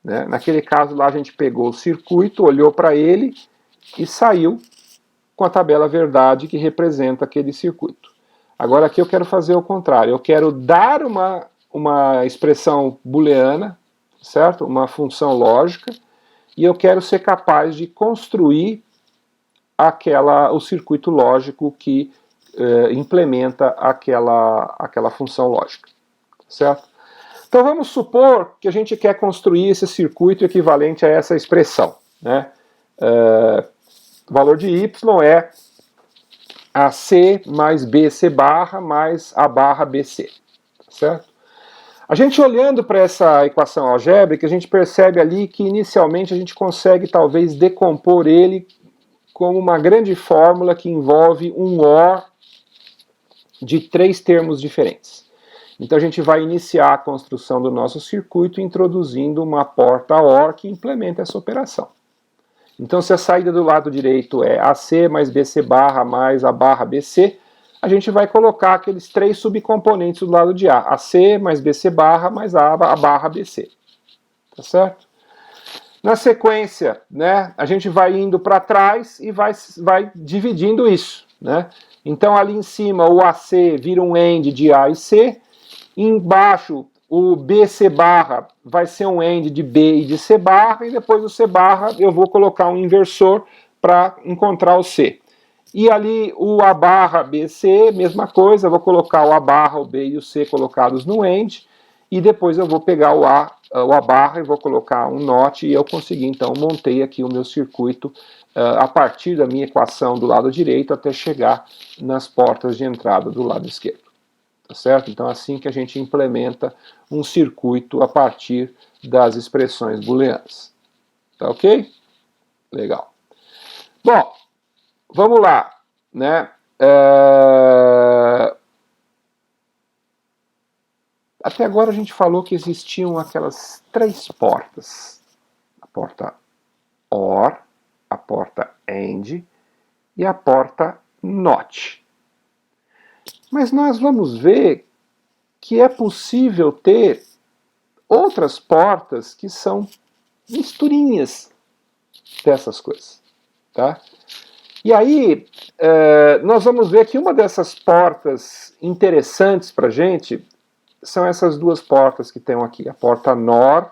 Speaker 1: Né? Naquele caso lá a gente pegou o circuito, olhou para ele e saiu com a tabela verdade que representa aquele circuito. Agora aqui eu quero fazer o contrário. Eu quero dar uma expressão booleana, certo? Uma função lógica, e eu quero ser capaz de construir o circuito lógico que implementa aquela função lógica, certo? Então vamos supor que a gente quer construir esse circuito equivalente a essa expressão, né? O valor de y é AC mais BC barra mais A barra BC, certo? A gente olhando para essa equação algébrica, a gente percebe ali que inicialmente a gente consegue talvez decompor ele como uma grande fórmula que envolve um OR de 3 termos diferentes. Então a gente vai iniciar a construção do nosso circuito introduzindo uma porta OR que implementa essa operação. Então se a saída do lado direito é AC mais BC barra mais a barra BC, a gente vai colocar aqueles 3 subcomponentes do lado de A, AC mais BC barra mais a barra BC. Tá certo? Na sequência, né, a gente vai indo para trás e vai dividindo isso. Né? Então ali em cima o AC vira um AND de A e C, embaixo o BC barra vai ser um AND de B e de C barra, e depois do C barra eu vou colocar um inversor para encontrar o C. E ali o A barra BC, mesma coisa, eu vou colocar o A barra, o B e o C colocados no AND, e depois eu vou pegar o A barra e vou colocar um NOT, e eu consegui, então, montei aqui o meu circuito a partir da minha equação do lado direito até chegar nas portas de entrada do lado esquerdo. Tá certo? Então, assim que a gente implementa um circuito a partir das expressões booleanas. Tá ok? Legal. Bom, vamos lá. Né? Até agora a gente falou que existiam aquelas 3 portas. A porta OR, a porta AND e a porta NOT. Mas nós vamos ver que é possível ter outras portas que são misturinhas dessas coisas. Tá? E aí, nós vamos ver que uma dessas portas interessantes para a gente são essas 2 portas que tem aqui, a porta NOR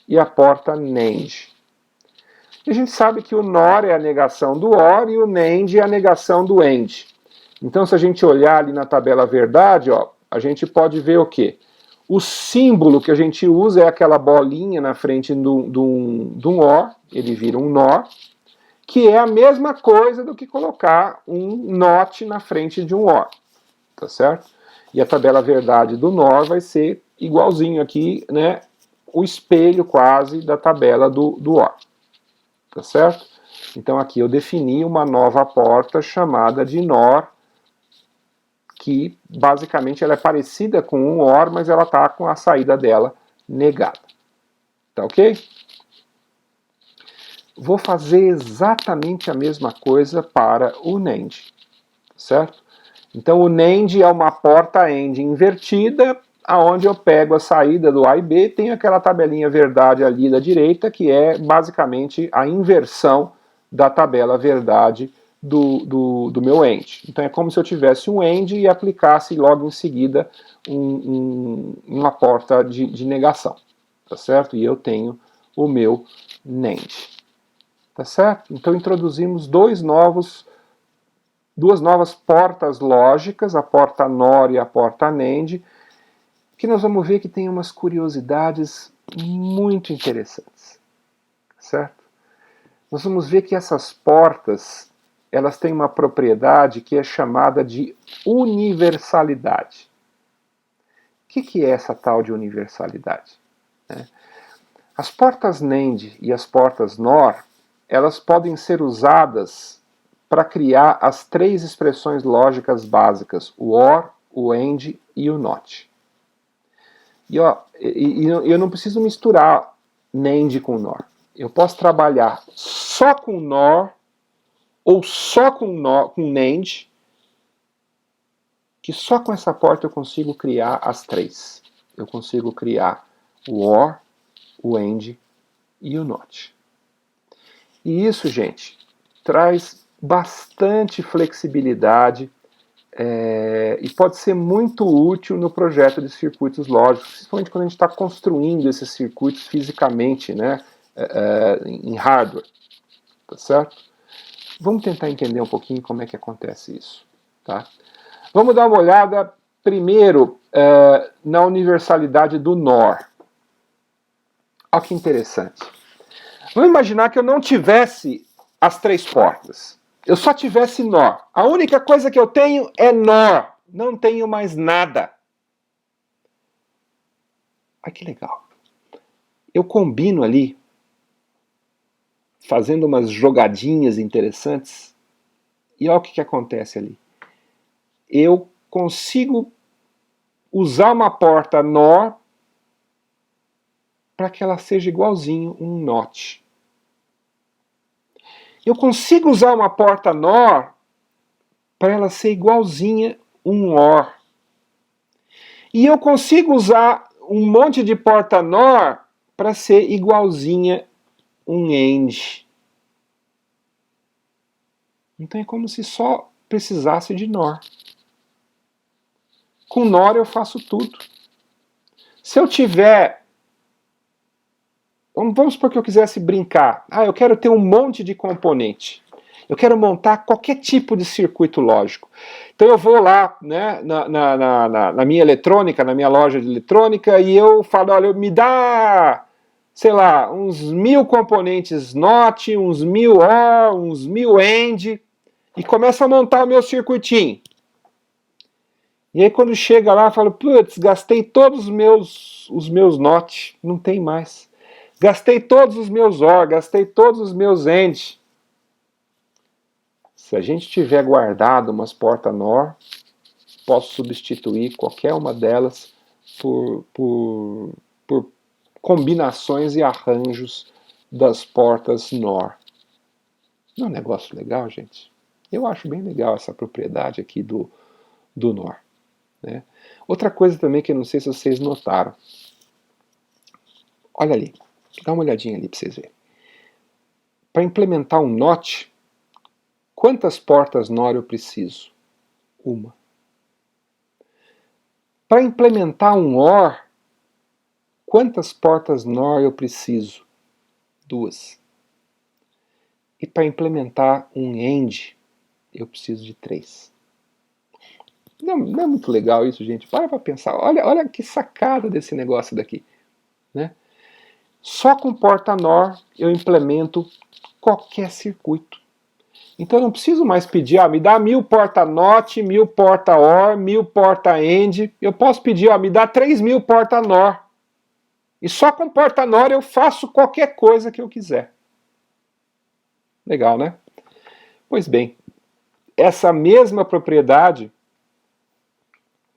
Speaker 1: e a porta NAND. E a gente sabe que o NOR é a negação do OR e o NAND é a negação do AND. Então, se a gente olhar ali na tabela verdade, ó, a gente pode ver o quê? O símbolo que a gente usa é aquela bolinha na frente de um OR, ele vira um NOR, que é a mesma coisa do que colocar um NOT na frente de um OR, tá certo? E a tabela verdade do NOR vai ser igualzinho aqui, né, o espelho quase da tabela do OR, tá certo? Então aqui eu defini uma nova porta chamada de NOR, que basicamente ela é parecida com um OR, mas ela está com a saída dela negada. Tá ok? Vou fazer exatamente a mesma coisa para o NAND, certo? Então o NAND é uma porta AND invertida, aonde eu pego a saída do A e B, tem aquela tabelinha verdade ali da direita, que é basicamente a inversão da tabela verdade do meu AND. Então é como se eu tivesse um AND e aplicasse logo em seguida uma porta de negação, tá certo? E eu tenho o meu NAND. Tá certo? Então introduzimos duas novas portas lógicas, a porta NOR e a porta NAND, que nós vamos ver que tem umas curiosidades muito interessantes. Certo? Nós vamos ver que essas portas, elas têm uma propriedade que é chamada de universalidade. O que é essa tal de universalidade? As portas NAND e as portas NOR, elas podem ser usadas para criar as 3 expressões lógicas básicas, o OR, o AND e o NOT. E eu não preciso misturar NAND com NOR. Eu posso trabalhar só com NOR ou só com NAND, que só com essa porta eu consigo criar as 3. Eu consigo criar o OR, o AND e o NOT. E isso, gente, traz bastante flexibilidade e pode ser muito útil no projeto de circuitos lógicos, principalmente quando a gente está construindo esses circuitos fisicamente, né, em hardware, tá certo? Vamos tentar entender um pouquinho como é que acontece isso, tá? Vamos dar uma olhada primeiro na universalidade do NOR. Olha que interessante. Vamos imaginar que eu não tivesse as 3 portas. Eu só tivesse NOR. A única coisa que eu tenho é NOR. Não tenho mais nada. Olha que legal. Eu combino ali, fazendo umas jogadinhas interessantes, e olha o que acontece ali. Eu consigo usar uma porta NOR para que ela seja igualzinho um NOT. Eu consigo usar uma porta NOR para ela ser igualzinha um OR. E eu consigo usar um monte de porta NOR para ser igualzinha um AND. Então é como se só precisasse de NOR. Com NOR eu faço tudo. Se eu tiver... Vamos supor que eu quisesse brincar. Eu quero ter um monte de componente. Eu quero montar qualquer tipo de circuito lógico. Então eu vou lá, né, na minha eletrônica, na minha loja de eletrônica, e eu falo, olha, me dá, sei lá, uns 1000 componentes NOT, uns 1000 OR, uns 1000 AND, e começo a montar o meu circuitinho. E aí quando chega lá, eu falo, putz, gastei todos os meus NOT, não tem mais. Gastei todos os meus OR, gastei todos os meus AND. Se a gente tiver guardado umas portas NOR, posso substituir qualquer uma delas por combinações e arranjos das portas NOR. Não é um negócio legal, gente? Eu acho bem legal essa propriedade aqui do NOR. Né? Outra coisa também que eu não sei se vocês notaram. Olha ali, dá uma olhadinha ali para vocês verem. Para implementar um NOT, quantas portas NOR eu preciso? Uma. Para implementar um OR, quantas portas NOR eu preciso? 2. E para implementar um AND, eu preciso de 3. Não é muito legal isso, gente? Para pensar. Olha que sacada desse negócio daqui. Né? Só com porta NOR eu implemento qualquer circuito. Então eu não preciso mais pedir, me dá 1000 porta NOT, 1000 porta OR, 1000 porta AND. Eu posso pedir, me dá 3000 porta NOR. E só com porta NOR eu faço qualquer coisa que eu quiser. Legal, né? Pois bem, essa mesma propriedade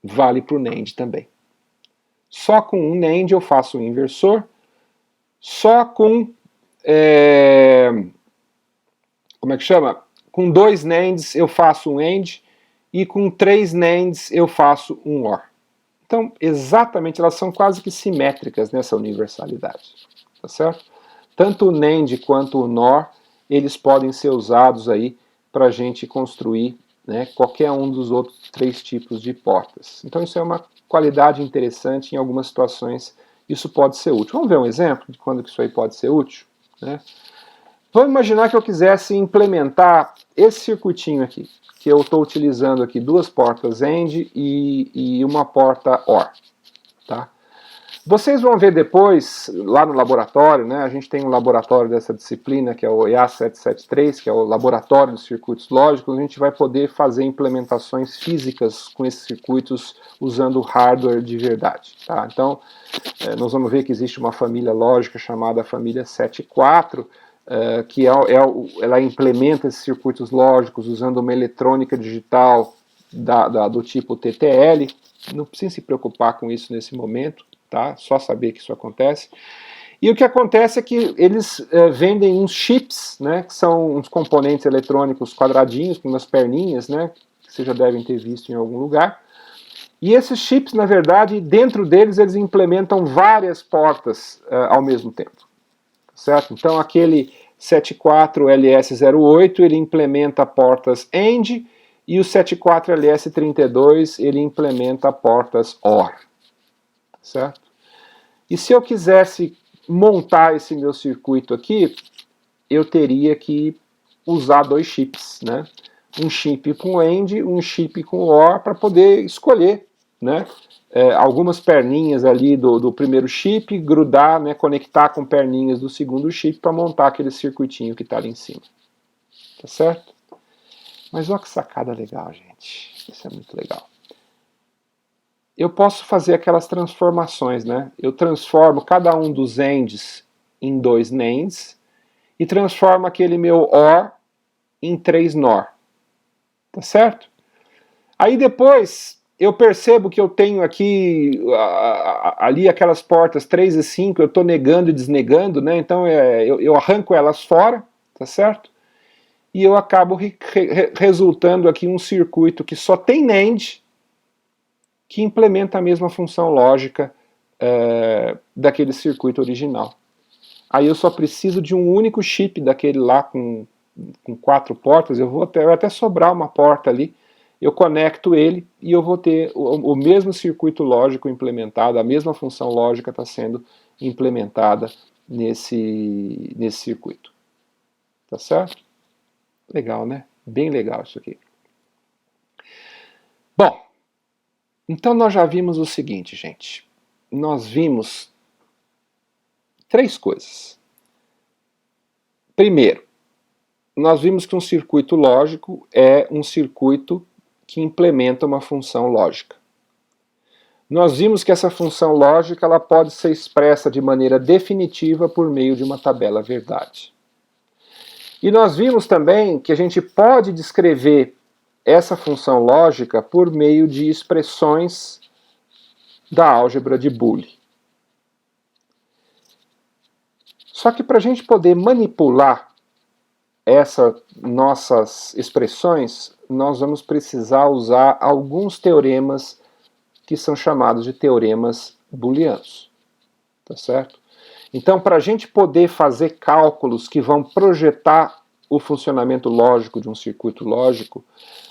Speaker 1: vale para o NAND também. Só com um NAND eu faço um inversor, só com... como é que chama? Com 2 NANDs eu faço um AND, e com 3 NANDs eu faço um OR. Então, exatamente, elas são quase que simétricas nessa universalidade. Tá certo? Tanto o NAND quanto o NOR, eles podem ser usados aí para a gente construir, né, qualquer um dos outros 3 tipos de portas. Então isso é uma qualidade interessante, em algumas situações isso pode ser útil. Vamos ver um exemplo de quando que isso aí pode ser útil? Né? Vamos imaginar que eu quisesse implementar esse circuitinho aqui, que eu estou utilizando aqui 2 portas AND e uma porta OR. Tá? Vocês vão ver depois, lá no laboratório, né, a gente tem um laboratório dessa disciplina, que é o EA773, que é o Laboratório de Circuitos Lógicos, a gente vai poder fazer implementações físicas com esses circuitos usando hardware de verdade. Tá? Então, nós vamos ver que existe uma família lógica chamada família 74, que ela implementa esses circuitos lógicos usando uma eletrônica digital do tipo TTL. Não precisa se preocupar com isso nesse momento. Tá? Só saber que isso acontece. E o que acontece é que eles vendem uns chips, né, que são uns componentes eletrônicos quadradinhos, com umas perninhas, né, que vocês já devem ter visto em algum lugar. E esses chips, na verdade, dentro deles eles implementam várias portas ao mesmo tempo. Certo? Então aquele 74LS08 ele implementa portas AND e o 74LS32 ele implementa portas OR. Certo? E se eu quisesse montar esse meu circuito aqui, eu teria que usar 2 chips, né? Um chip com AND, um chip com OR, para poder escolher, né, algumas perninhas ali do primeiro chip, grudar, né, conectar com perninhas do segundo chip para montar aquele circuitinho que está ali em cima. Tá certo? Mas olha que sacada legal, gente. Isso é muito legal. Eu posso fazer aquelas transformações, né? Eu transformo cada um dos ANDs em 2 NANDs e transformo aquele meu OR em 3 NOR. Tá certo? Aí depois eu percebo que eu tenho aqui ali aquelas portas 3 e 5, eu estou negando e desnegando, né? Então eu arranco elas fora, tá certo? E eu acabo resultando aqui um circuito que só tem NAND, que implementa a mesma função lógica daquele circuito original. Aí eu só preciso de um único chip daquele lá com 4 portas, vai até sobrar uma porta ali, eu conecto ele e eu vou ter o mesmo circuito lógico implementado, a mesma função lógica está sendo implementada nesse circuito. Tá certo? Legal, né? Bem legal isso aqui. Bom, então nós já vimos o seguinte, gente. Nós vimos 3 coisas. Primeiro, nós vimos que um circuito lógico é um circuito que implementa uma função lógica. Nós vimos que essa função lógica ela pode ser expressa de maneira definitiva por meio de uma tabela verdade. E nós vimos também que a gente pode descrever essa função lógica por meio de expressões da álgebra de Boole. Só que para a gente poder manipular essas nossas expressões, nós vamos precisar usar alguns teoremas que são chamados de teoremas booleanos. Tá certo? Então, para a gente poder fazer cálculos que vão projetar o funcionamento lógico de um circuito lógico,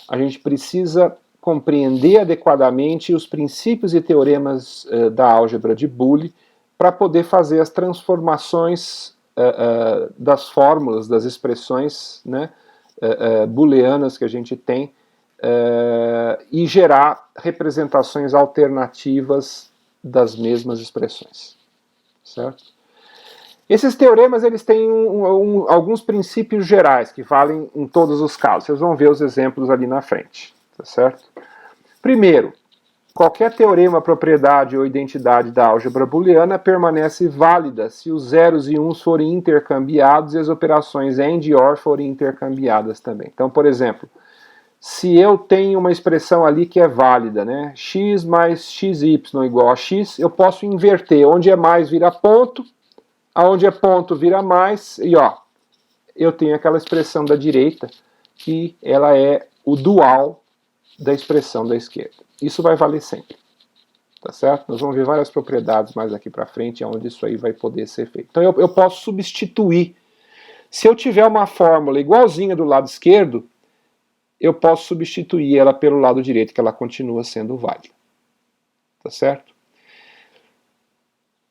Speaker 1: a gente precisa compreender adequadamente os princípios e teoremas da álgebra de Boole para poder fazer as transformações das fórmulas, das expressões, né, booleanas que a gente tem e gerar representações alternativas das mesmas expressões. Certo? Esses teoremas eles têm alguns princípios gerais que valem em todos os casos. Vocês vão ver os exemplos ali na frente. Tá certo? Primeiro, qualquer teorema, propriedade ou identidade da álgebra booleana permanece válida se os zeros e uns forem intercambiados e as operações AND e OR forem intercambiadas também. Então, por exemplo, se eu tenho uma expressão ali que é válida, né, x mais xy igual a x, eu posso inverter. Onde é mais vira ponto, aonde é ponto vira mais, e ó, eu tenho aquela expressão da direita que ela é o dual da expressão da esquerda. Isso vai valer sempre. Tá certo? Nós vamos ver várias propriedades mais aqui para frente onde isso aí vai poder ser feito. Então eu posso substituir. Se eu tiver uma fórmula igualzinha do lado esquerdo, eu posso substituir ela pelo lado direito, que ela continua sendo válida. Tá certo?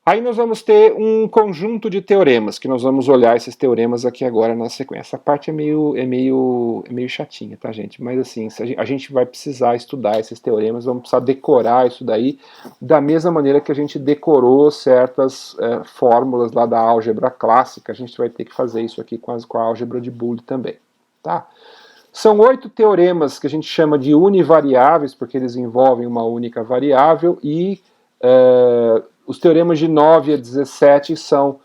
Speaker 1: Aí nós vamos ter um conjunto de teoremas, que nós vamos olhar esses teoremas aqui agora na sequência. Essa parte é meio chatinha, tá, gente? Mas assim, a gente vai precisar estudar esses teoremas, vamos precisar decorar isso daí, da mesma maneira que a gente decorou certas fórmulas lá da álgebra clássica, a gente vai ter que fazer isso aqui com a álgebra de Boole também, tá? São 8 teoremas que a gente chama de univariáveis, porque eles envolvem uma única variável, e os teoremas de 9 a 17 são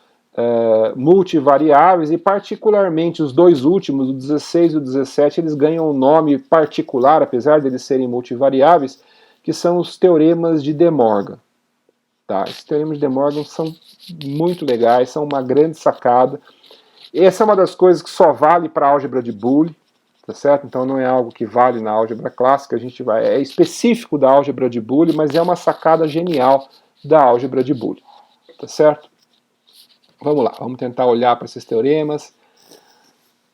Speaker 1: multivariáveis, e particularmente os dois últimos, o 16 e o 17, eles ganham um nome particular, apesar de eles serem multivariáveis, que são os teoremas de De Morgan. Tá? Esses teoremas de De Morgan são muito legais, são uma grande sacada. Essa é uma das coisas que só vale para a álgebra de Boole. Tá certo? Então não é algo que vale na álgebra clássica, é específico da álgebra de Boole, mas é uma sacada genial da álgebra de Boole. Tá certo? Vamos lá, vamos tentar olhar para esses teoremas.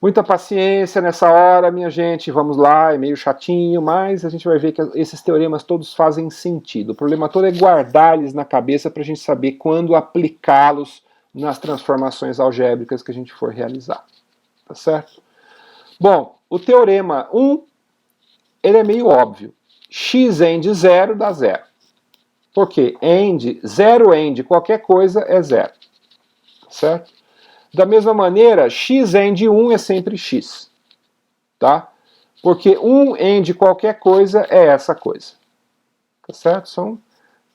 Speaker 1: Muita paciência nessa hora, minha gente, vamos lá, é meio chatinho, mas a gente vai ver que esses teoremas todos fazem sentido. O problema todo é guardar eles na cabeça para a gente saber quando aplicá-los nas transformações algébricas que a gente for realizar. Tá certo? Bom, o teorema 1, ele é meio óbvio. X AND 0 dá 0. Por quê? AND, 0 AND qualquer coisa é 0. Certo? Da mesma maneira, X AND 1 é sempre X. Tá? Porque 1 AND qualquer coisa é essa coisa. Tá certo? São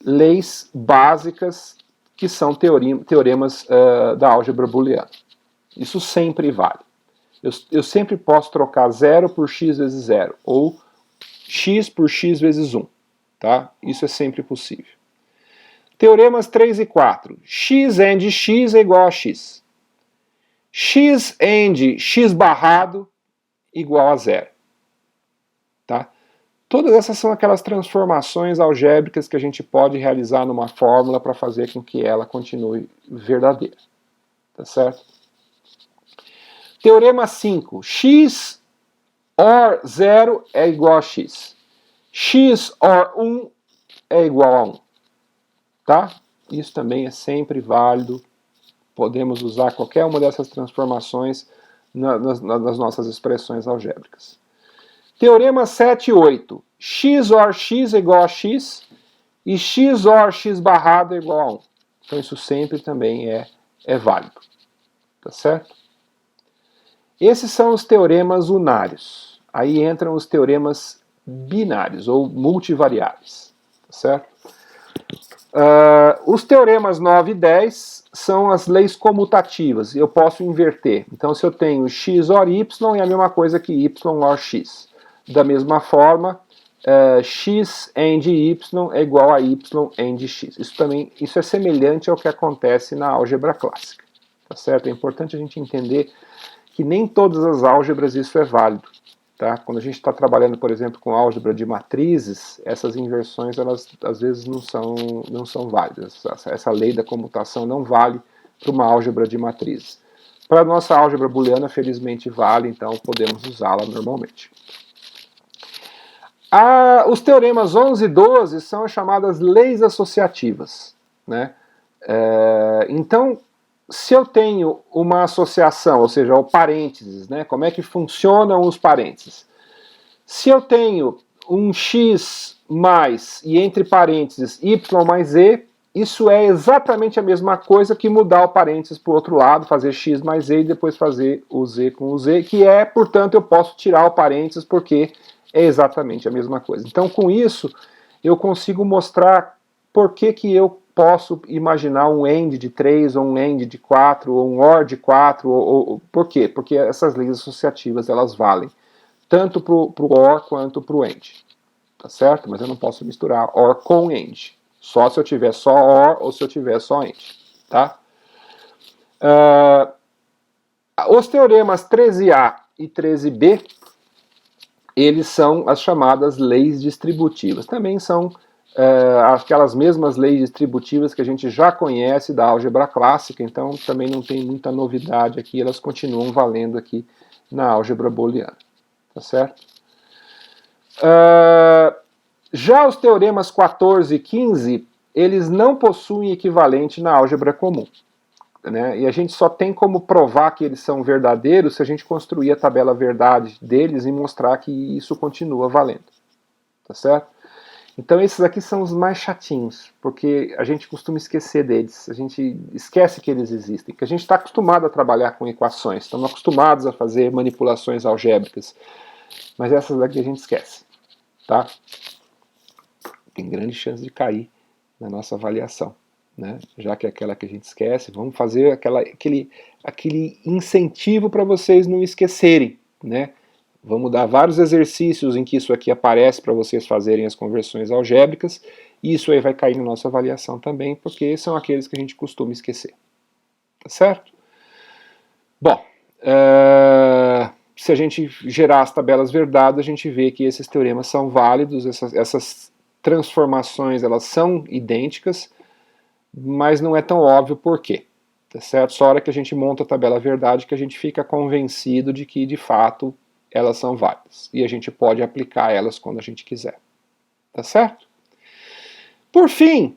Speaker 1: leis básicas que são teoremas da álgebra booleana. Isso sempre vale. Eu sempre posso trocar 0 por x vezes 0, ou x por x vezes 1. tá? Isso é sempre possível. Teoremas 3 e 4. X AND X é igual a X. X AND X barrado igual a zero. Tá? Todas essas são aquelas transformações algébricas que a gente pode realizar numa fórmula para fazer com que ela continue verdadeira. Tá certo? Teorema 5. X OR 0 é igual a X. X OR 1 é igual a 1. Tá? Isso também é sempre válido. Podemos usar qualquer uma dessas transformações nas nossas expressões algébricas. Teorema 7 e 8. X OR X é igual a X e X OR X barrado é igual a 1. Então isso sempre também é válido. Tá certo? Esses são os teoremas unários. Aí entram os teoremas binários ou multivariáveis. Tá certo? Os teoremas 9 e 10 são as leis comutativas. Eu posso inverter. Então se eu tenho x OR y é a mesma coisa que y OR x. Da mesma forma, x AND y é igual a y AND x. Isso é semelhante ao que acontece na álgebra clássica. Tá certo? É importante a gente entender que nem todas as álgebras isso é válido. Tá? Quando a gente está trabalhando, por exemplo, com álgebra de matrizes, essas inversões, elas às vezes não são válidas. Essa lei da comutação não vale para uma álgebra de matrizes. Para a nossa álgebra booleana, felizmente vale, então podemos usá-la normalmente. Os teoremas 11 e 12 são as chamadas leis associativas. Né? Então, se eu tenho uma associação, ou seja, o parênteses, né? Como é que funcionam os parênteses? Se eu tenho um x mais, e entre parênteses, y mais z, isso é exatamente a mesma coisa que mudar o parênteses para o outro lado, fazer x mais z e depois fazer o z com o z, que portanto, eu posso tirar o parênteses porque é exatamente a mesma coisa. Então, com isso, eu consigo mostrar por que eu posso imaginar um AND de 3, ou um AND de 4, ou um OR de 4, por quê? Porque essas leis associativas, elas valem tanto para o OR quanto para o AND, tá certo? Mas eu não posso misturar OR com AND, só se eu tiver só OR ou se eu tiver só AND, tá? Os teoremas 13A e 13B, eles são as chamadas leis distributivas, também são aquelas mesmas leis distributivas que a gente já conhece da álgebra clássica, então também não tem muita novidade aqui, elas continuam valendo aqui na álgebra booleana, tá certo? Já os teoremas 14 e 15, eles não possuem equivalente na álgebra comum, né? E a gente só tem como provar que eles são verdadeiros se a gente construir a tabela verdade deles e mostrar que isso continua valendo, tá certo? Então esses aqui são os mais chatinhos, porque a gente costuma esquecer deles, a gente esquece que eles existem, que a gente está acostumado a trabalhar com equações, estamos acostumados a fazer manipulações algébricas, mas essas daqui a gente esquece, tá? Tem grande chance de cair na nossa avaliação, né? Já que é aquela que a gente esquece, vamos fazer aquele incentivo para vocês não esquecerem, né? Vamos dar vários exercícios em que isso aqui aparece para vocês fazerem as conversões algébricas, e isso aí vai cair na nossa avaliação também, porque são aqueles que a gente costuma esquecer. Tá certo? Bom, se a gente gerar as tabelas verdades, a gente vê que esses teoremas são válidos, essas transformações elas são idênticas, mas não é tão óbvio por quê. Tá certo? Só a hora que a gente monta a tabela verdade que a gente fica convencido de que, de fato, elas são válidas. E a gente pode aplicar elas quando a gente quiser. Tá certo? Por fim,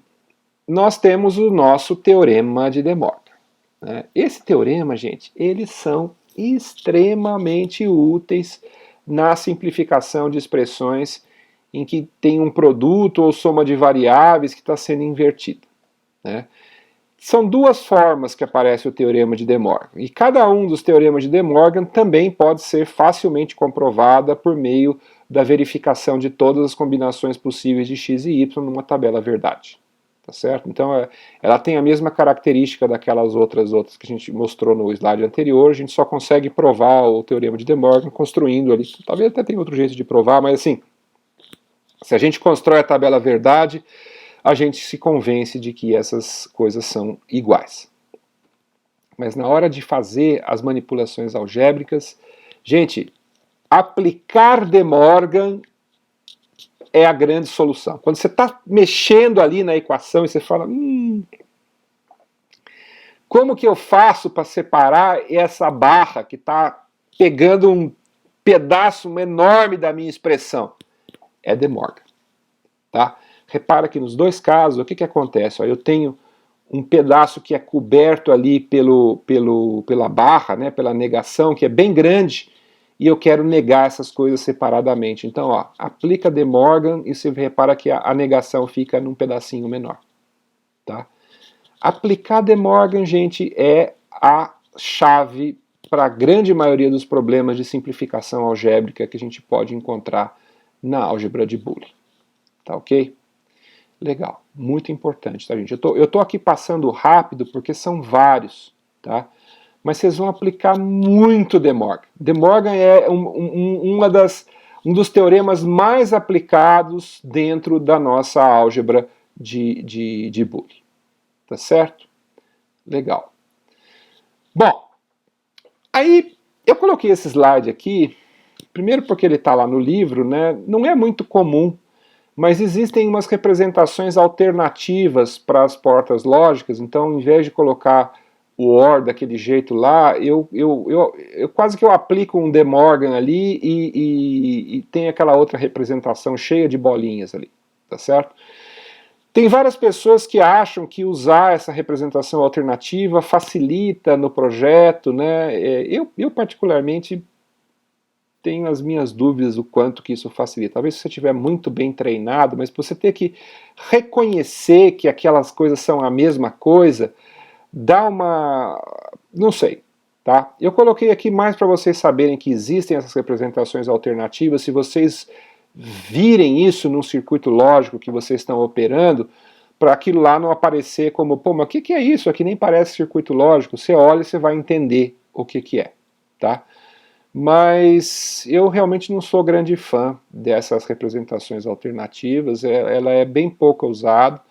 Speaker 1: nós temos o nosso teorema de De Morgan. Né? Esse teorema, gente, eles são extremamente úteis na simplificação de expressões em que tem um produto ou soma de variáveis que está sendo invertido. Né? São duas formas que aparece o teorema de De Morgan, e cada um dos teoremas de De Morgan também pode ser facilmente comprovada por meio da verificação de todas as combinações possíveis de x e y numa tabela verdade. Tá certo? Então ela tem a mesma característica daquelas outras que a gente mostrou no slide anterior, a gente só consegue provar o teorema de De Morgan construindo ali, talvez até tenha outro jeito de provar, mas assim, Se a gente constrói a tabela verdade, a gente se convence de que essas coisas são iguais. Mas na hora de fazer as manipulações algébricas, gente, aplicar De Morgan é a grande solução. Quando você está mexendo ali na equação e você fala, como que eu faço para separar essa barra que está pegando um pedaço enorme da minha expressão? É De Morgan. Tá? Repara que nos dois casos, o que acontece? Ó, eu tenho um pedaço que é coberto ali pela barra, né, pela negação, que é bem grande, e eu quero negar essas coisas separadamente. Então, ó, aplica De Morgan e você repara que a negação fica num pedacinho menor. Tá? Aplicar De Morgan, gente, é a chave para a grande maioria dos problemas de simplificação algébrica que a gente pode encontrar na álgebra de Boolean. Tá ok? Legal, muito importante, tá, gente? Eu tô aqui passando rápido porque são vários, tá? Mas vocês vão aplicar muito De Morgan. De Morgan é um dos teoremas mais aplicados dentro da nossa álgebra de Boolean. Tá certo? Legal. Bom, aí eu coloquei esse slide aqui, primeiro porque ele está lá no livro, né? Não é muito comum, mas existem umas representações alternativas para as portas lógicas, então, em vez de colocar o OR daquele jeito lá, eu quase que eu aplico um De Morgan ali e tem aquela outra representação cheia de bolinhas ali, tá certo? Tem várias pessoas que acham que usar essa representação alternativa facilita no projeto, né? Eu particularmente tenho as minhas dúvidas do quanto que isso facilita. Talvez se você estiver muito bem treinado, mas você ter que reconhecer que aquelas coisas são a mesma coisa, dá uma... não sei, tá? Eu coloquei aqui mais para vocês saberem que existem essas representações alternativas. Se vocês virem isso num circuito lógico que vocês estão operando, para aquilo lá não aparecer como, pô, mas o que é isso? Aqui nem parece circuito lógico. Você olha e você vai entender o que é, tá? Mas eu realmente não sou grande fã dessas representações alternativas, ela é bem pouco usada,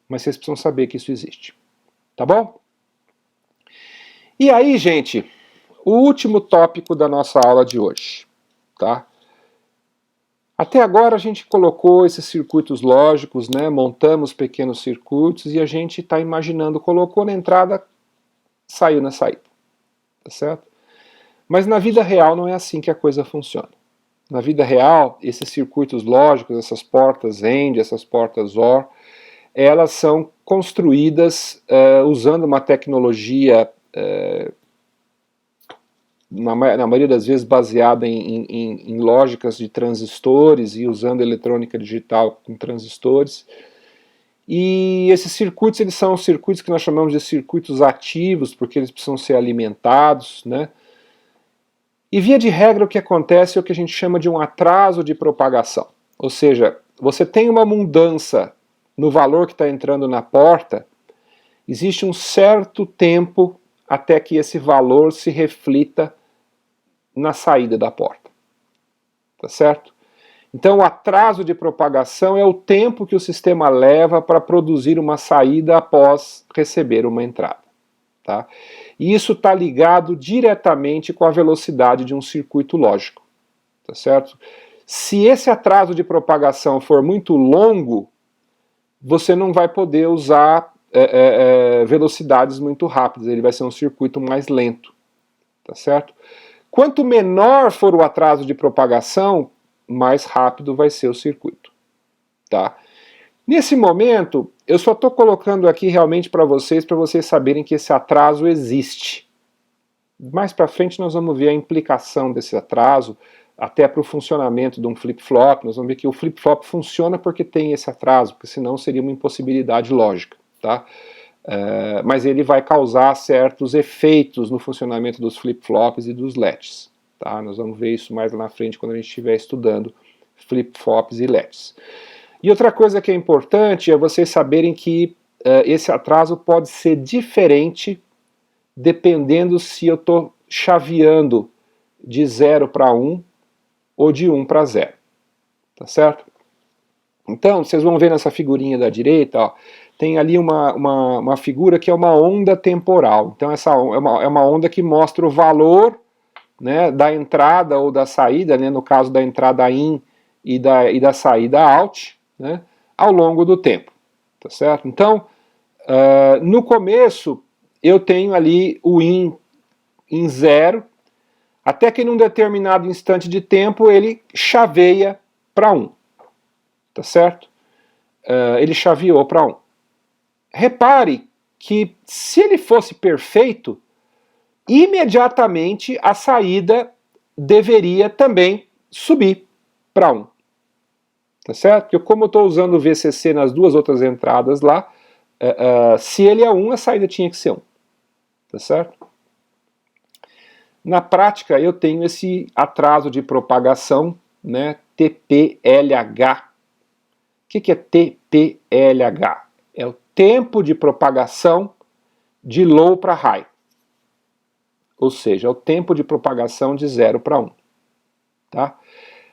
Speaker 1: mas vocês precisam saber que isso existe, tá bom? E aí, gente, o último tópico da nossa aula de hoje, tá? Até agora a gente colocou esses circuitos lógicos, né, montamos pequenos circuitos e a gente está imaginando, colocou na entrada, saiu na saída, tá certo? Mas na vida real não é assim que a coisa funciona. Na vida real, esses circuitos lógicos, essas portas AND, essas portas OR, elas são construídas usando uma tecnologia, na maioria das vezes baseada em lógicas de transistores e usando eletrônica digital com transistores. E esses circuitos, eles são circuitos que nós chamamos de circuitos ativos, porque eles precisam ser alimentados, né? E via de regra o que acontece é o que a gente chama de um atraso de propagação. Ou seja, você tem uma mudança no valor que está entrando na porta, existe um certo tempo até que esse valor se reflita na saída da porta. Tá certo? Então o atraso de propagação é o tempo que o sistema leva para produzir uma saída após receber uma entrada. Tá? E isso está ligado diretamente com a velocidade de um circuito lógico. Tá certo? Se esse atraso de propagação for muito longo, você não vai poder usar velocidades muito rápidas, ele vai ser um circuito mais lento. Tá certo? Quanto menor for o atraso de propagação, mais rápido vai ser o circuito. Tá? Nesse momento, eu só estou colocando aqui realmente para vocês saberem que esse atraso existe. Mais para frente nós vamos ver a implicação desse atraso, até para o funcionamento de um flip-flop. Nós vamos ver que o flip-flop funciona porque tem esse atraso, porque senão seria uma impossibilidade lógica. Tá? Mas ele vai causar certos efeitos no funcionamento dos flip-flops e dos latches. Tá? Nós vamos ver isso mais lá na frente quando a gente estiver estudando flip-flops e latches. E outra coisa que é importante é vocês saberem que esse atraso pode ser diferente dependendo se eu estou chaveando de 0 para 1 ou de 1 para 0. Tá certo? Então, vocês vão ver nessa figurinha da direita, ó, tem ali uma figura que é uma onda temporal. Então, essa é uma onda que mostra o valor, né, da entrada ou da saída, né, no caso da entrada in e da saída out, né, ao longo do tempo. Tá certo? Então, no começo, eu tenho ali o in em 0, até que num determinado instante de tempo ele chaveia para 1. Tá certo? Ele chaveou para 1. Repare que se ele fosse perfeito, imediatamente a saída deveria também subir para 1. Tá certo? Porque como eu estou usando o VCC nas duas outras entradas lá, se ele é 1, a saída tinha que ser 1. Tá certo? Na prática, eu tenho esse atraso de propagação, né, TPLH. O que é TPLH? É o tempo de propagação de low para high. Ou seja, é o tempo de propagação de 0 para 1. Tá?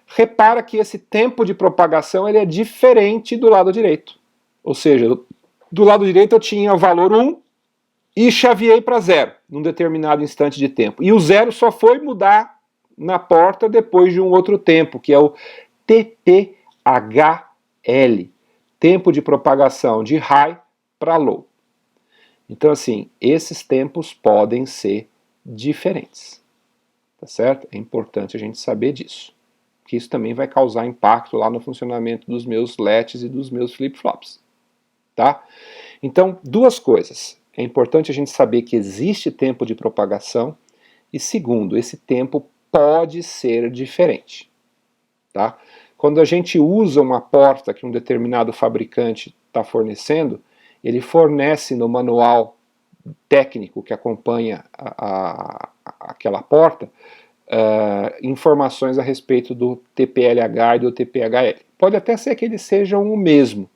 Speaker 1: Repara que esse tempo de propagação ele é diferente do lado direito. Ou seja, do lado direito eu tinha o valor 1 e chaveei para 0 num determinado instante de tempo. E o 0 só foi mudar na porta depois de um outro tempo, que é o TPHL, tempo de propagação de high para low. Então, assim, esses tempos podem ser diferentes. Tá certo? É importante a gente saber disso. Que isso também vai causar impacto lá no funcionamento dos meus LEDs e dos meus flip-flops. Tá? Então, duas coisas. É importante a gente saber que existe tempo de propagação e, segundo, esse tempo pode ser diferente. Tá? Quando a gente usa uma porta que um determinado fabricante está fornecendo, ele fornece no manual técnico que acompanha aquela porta informações a respeito do TPLH e do TPHL. Pode até ser que eles sejam o mesmo,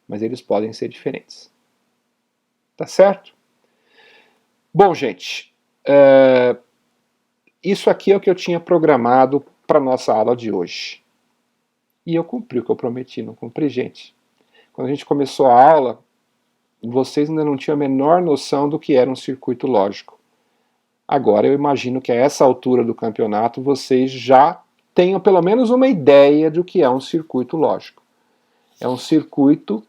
Speaker 1: mas eles podem ser diferentes. Tá certo? Bom, gente, isso aqui é o que eu tinha programado para a nossa aula de hoje. E eu cumpri o que eu prometi, não cumpri, gente? Quando a gente começou a aula, vocês ainda não tinham a menor noção do que era um circuito lógico. Agora eu imagino que a essa altura do campeonato vocês já tenham pelo menos uma ideia do que é um circuito lógico. É um circuito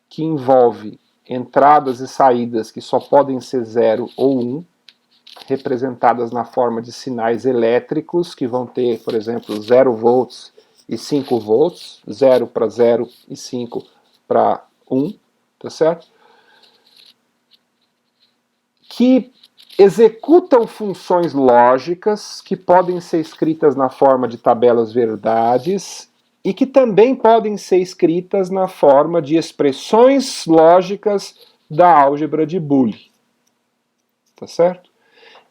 Speaker 1: que envolve entradas e saídas que só podem ser 0 ou 1, representadas na forma de sinais elétricos, que vão ter, por exemplo, 0 volts e 5 volts, 0 para 0 e 5 para 1, tá certo? Que executam funções lógicas que podem ser escritas na forma de tabelas verdades e que também podem ser escritas na forma de expressões lógicas da álgebra de Boole. Tá certo?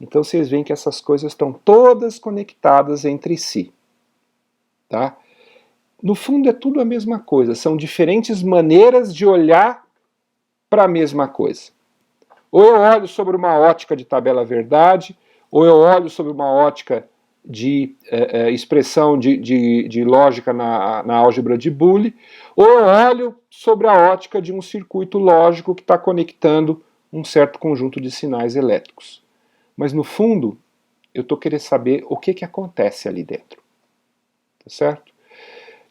Speaker 1: Então vocês veem que essas coisas estão todas conectadas entre si. Tá? No fundo é tudo a mesma coisa, são diferentes maneiras de olhar para a mesma coisa. Ou eu olho sobre uma ótica de tabela verdade, ou eu olho sobre uma ótica de expressão de lógica na álgebra de Boole, ou eu olho sobre a ótica de um circuito lógico que está conectando um certo conjunto de sinais elétricos. Mas no fundo, eu estou querendo saber o que acontece ali dentro. Tá certo?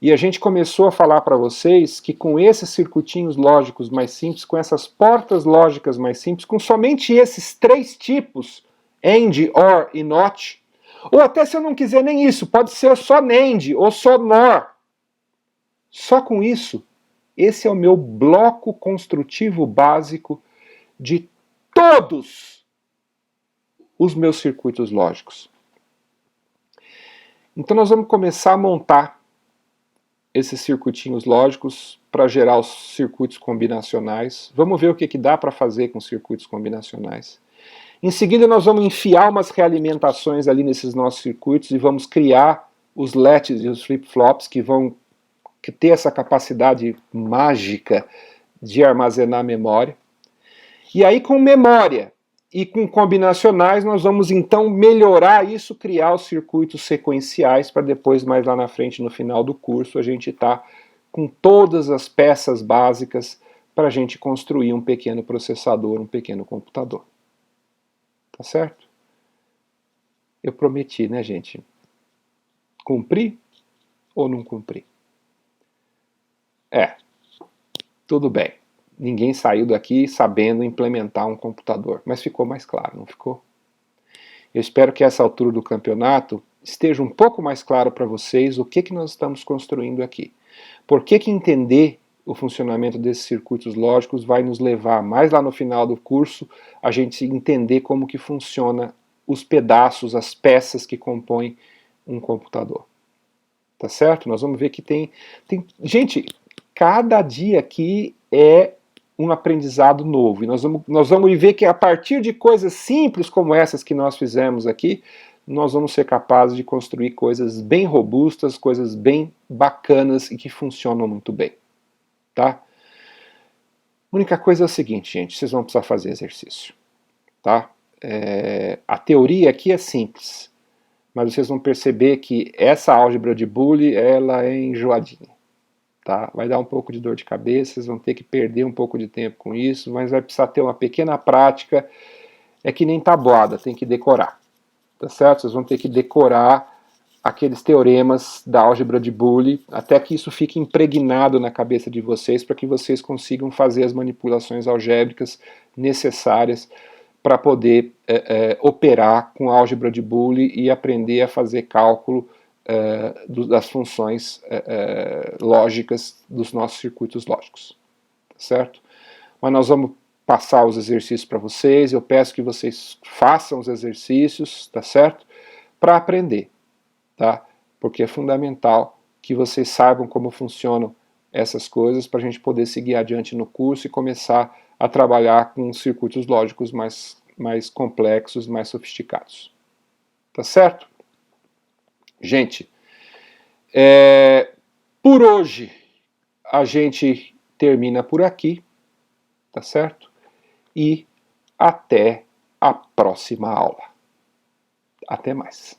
Speaker 1: E a gente começou a falar para vocês que com esses circuitinhos lógicos mais simples, com essas portas lógicas mais simples, com somente esses 3 tipos, AND, OR e NOT, ou até se eu não quiser nem isso, pode ser só NAND ou só NOR. Só com isso, esse é o meu bloco construtivo básico de todos os meus circuitos lógicos. Então nós vamos começar a montar esses circuitinhos lógicos para gerar os circuitos combinacionais. Vamos ver o que dá para fazer com circuitos combinacionais. Em seguida nós vamos enfiar umas realimentações ali nesses nossos circuitos e vamos criar os LEDs e os flip-flops que vão ter essa capacidade mágica de armazenar memória. E aí com memória e com combinacionais nós vamos então melhorar isso, criar os circuitos sequenciais para depois mais lá na frente no final do curso a gente está com todas as peças básicas para a gente construir um pequeno processador, um pequeno computador. Tá certo? Eu prometi, né, gente? Cumpri ou não cumpri? Tudo bem. Ninguém saiu daqui sabendo implementar um computador, mas ficou mais claro, não ficou? Eu espero que essa altura do campeonato esteja um pouco mais claro para vocês o que nós estamos construindo aqui. Por que entender o funcionamento desses circuitos lógicos vai nos levar, mais lá no final do curso, a gente entender como que funciona os pedaços, as peças que compõem um computador. Tá certo? Nós vamos ver que tem... Gente, cada dia aqui é um aprendizado novo. E nós vamos ver que a partir de coisas simples como essas que nós fizemos aqui, nós vamos ser capazes de construir coisas bem robustas, coisas bem bacanas e que funcionam muito bem. Tá? A única coisa é o seguinte, gente, vocês vão precisar fazer exercício. Tá? A teoria aqui é simples, mas vocês vão perceber que essa álgebra de Boole, ela é enjoadinha. Tá? Vai dar um pouco de dor de cabeça, vocês vão ter que perder um pouco de tempo com isso, mas vai precisar ter uma pequena prática. É que nem tabuada, tem que decorar. Tá certo? Vocês vão ter que decorar aqueles teoremas da álgebra de Boole, até que isso fique impregnado na cabeça de vocês, para que vocês consigam fazer as manipulações algébricas necessárias para poder operar com a álgebra de Boole e aprender a fazer cálculo das funções lógicas dos nossos circuitos lógicos, certo? Mas nós vamos passar os exercícios para vocês, eu peço que vocês façam os exercícios, tá certo? Para aprender, tá? Porque é fundamental que vocês saibam como funcionam essas coisas para a gente poder seguir adiante no curso e começar a trabalhar com circuitos lógicos mais complexos, mais sofisticados. Tá certo? Gente, por hoje a gente termina por aqui, tá certo? E até a próxima aula. Até mais.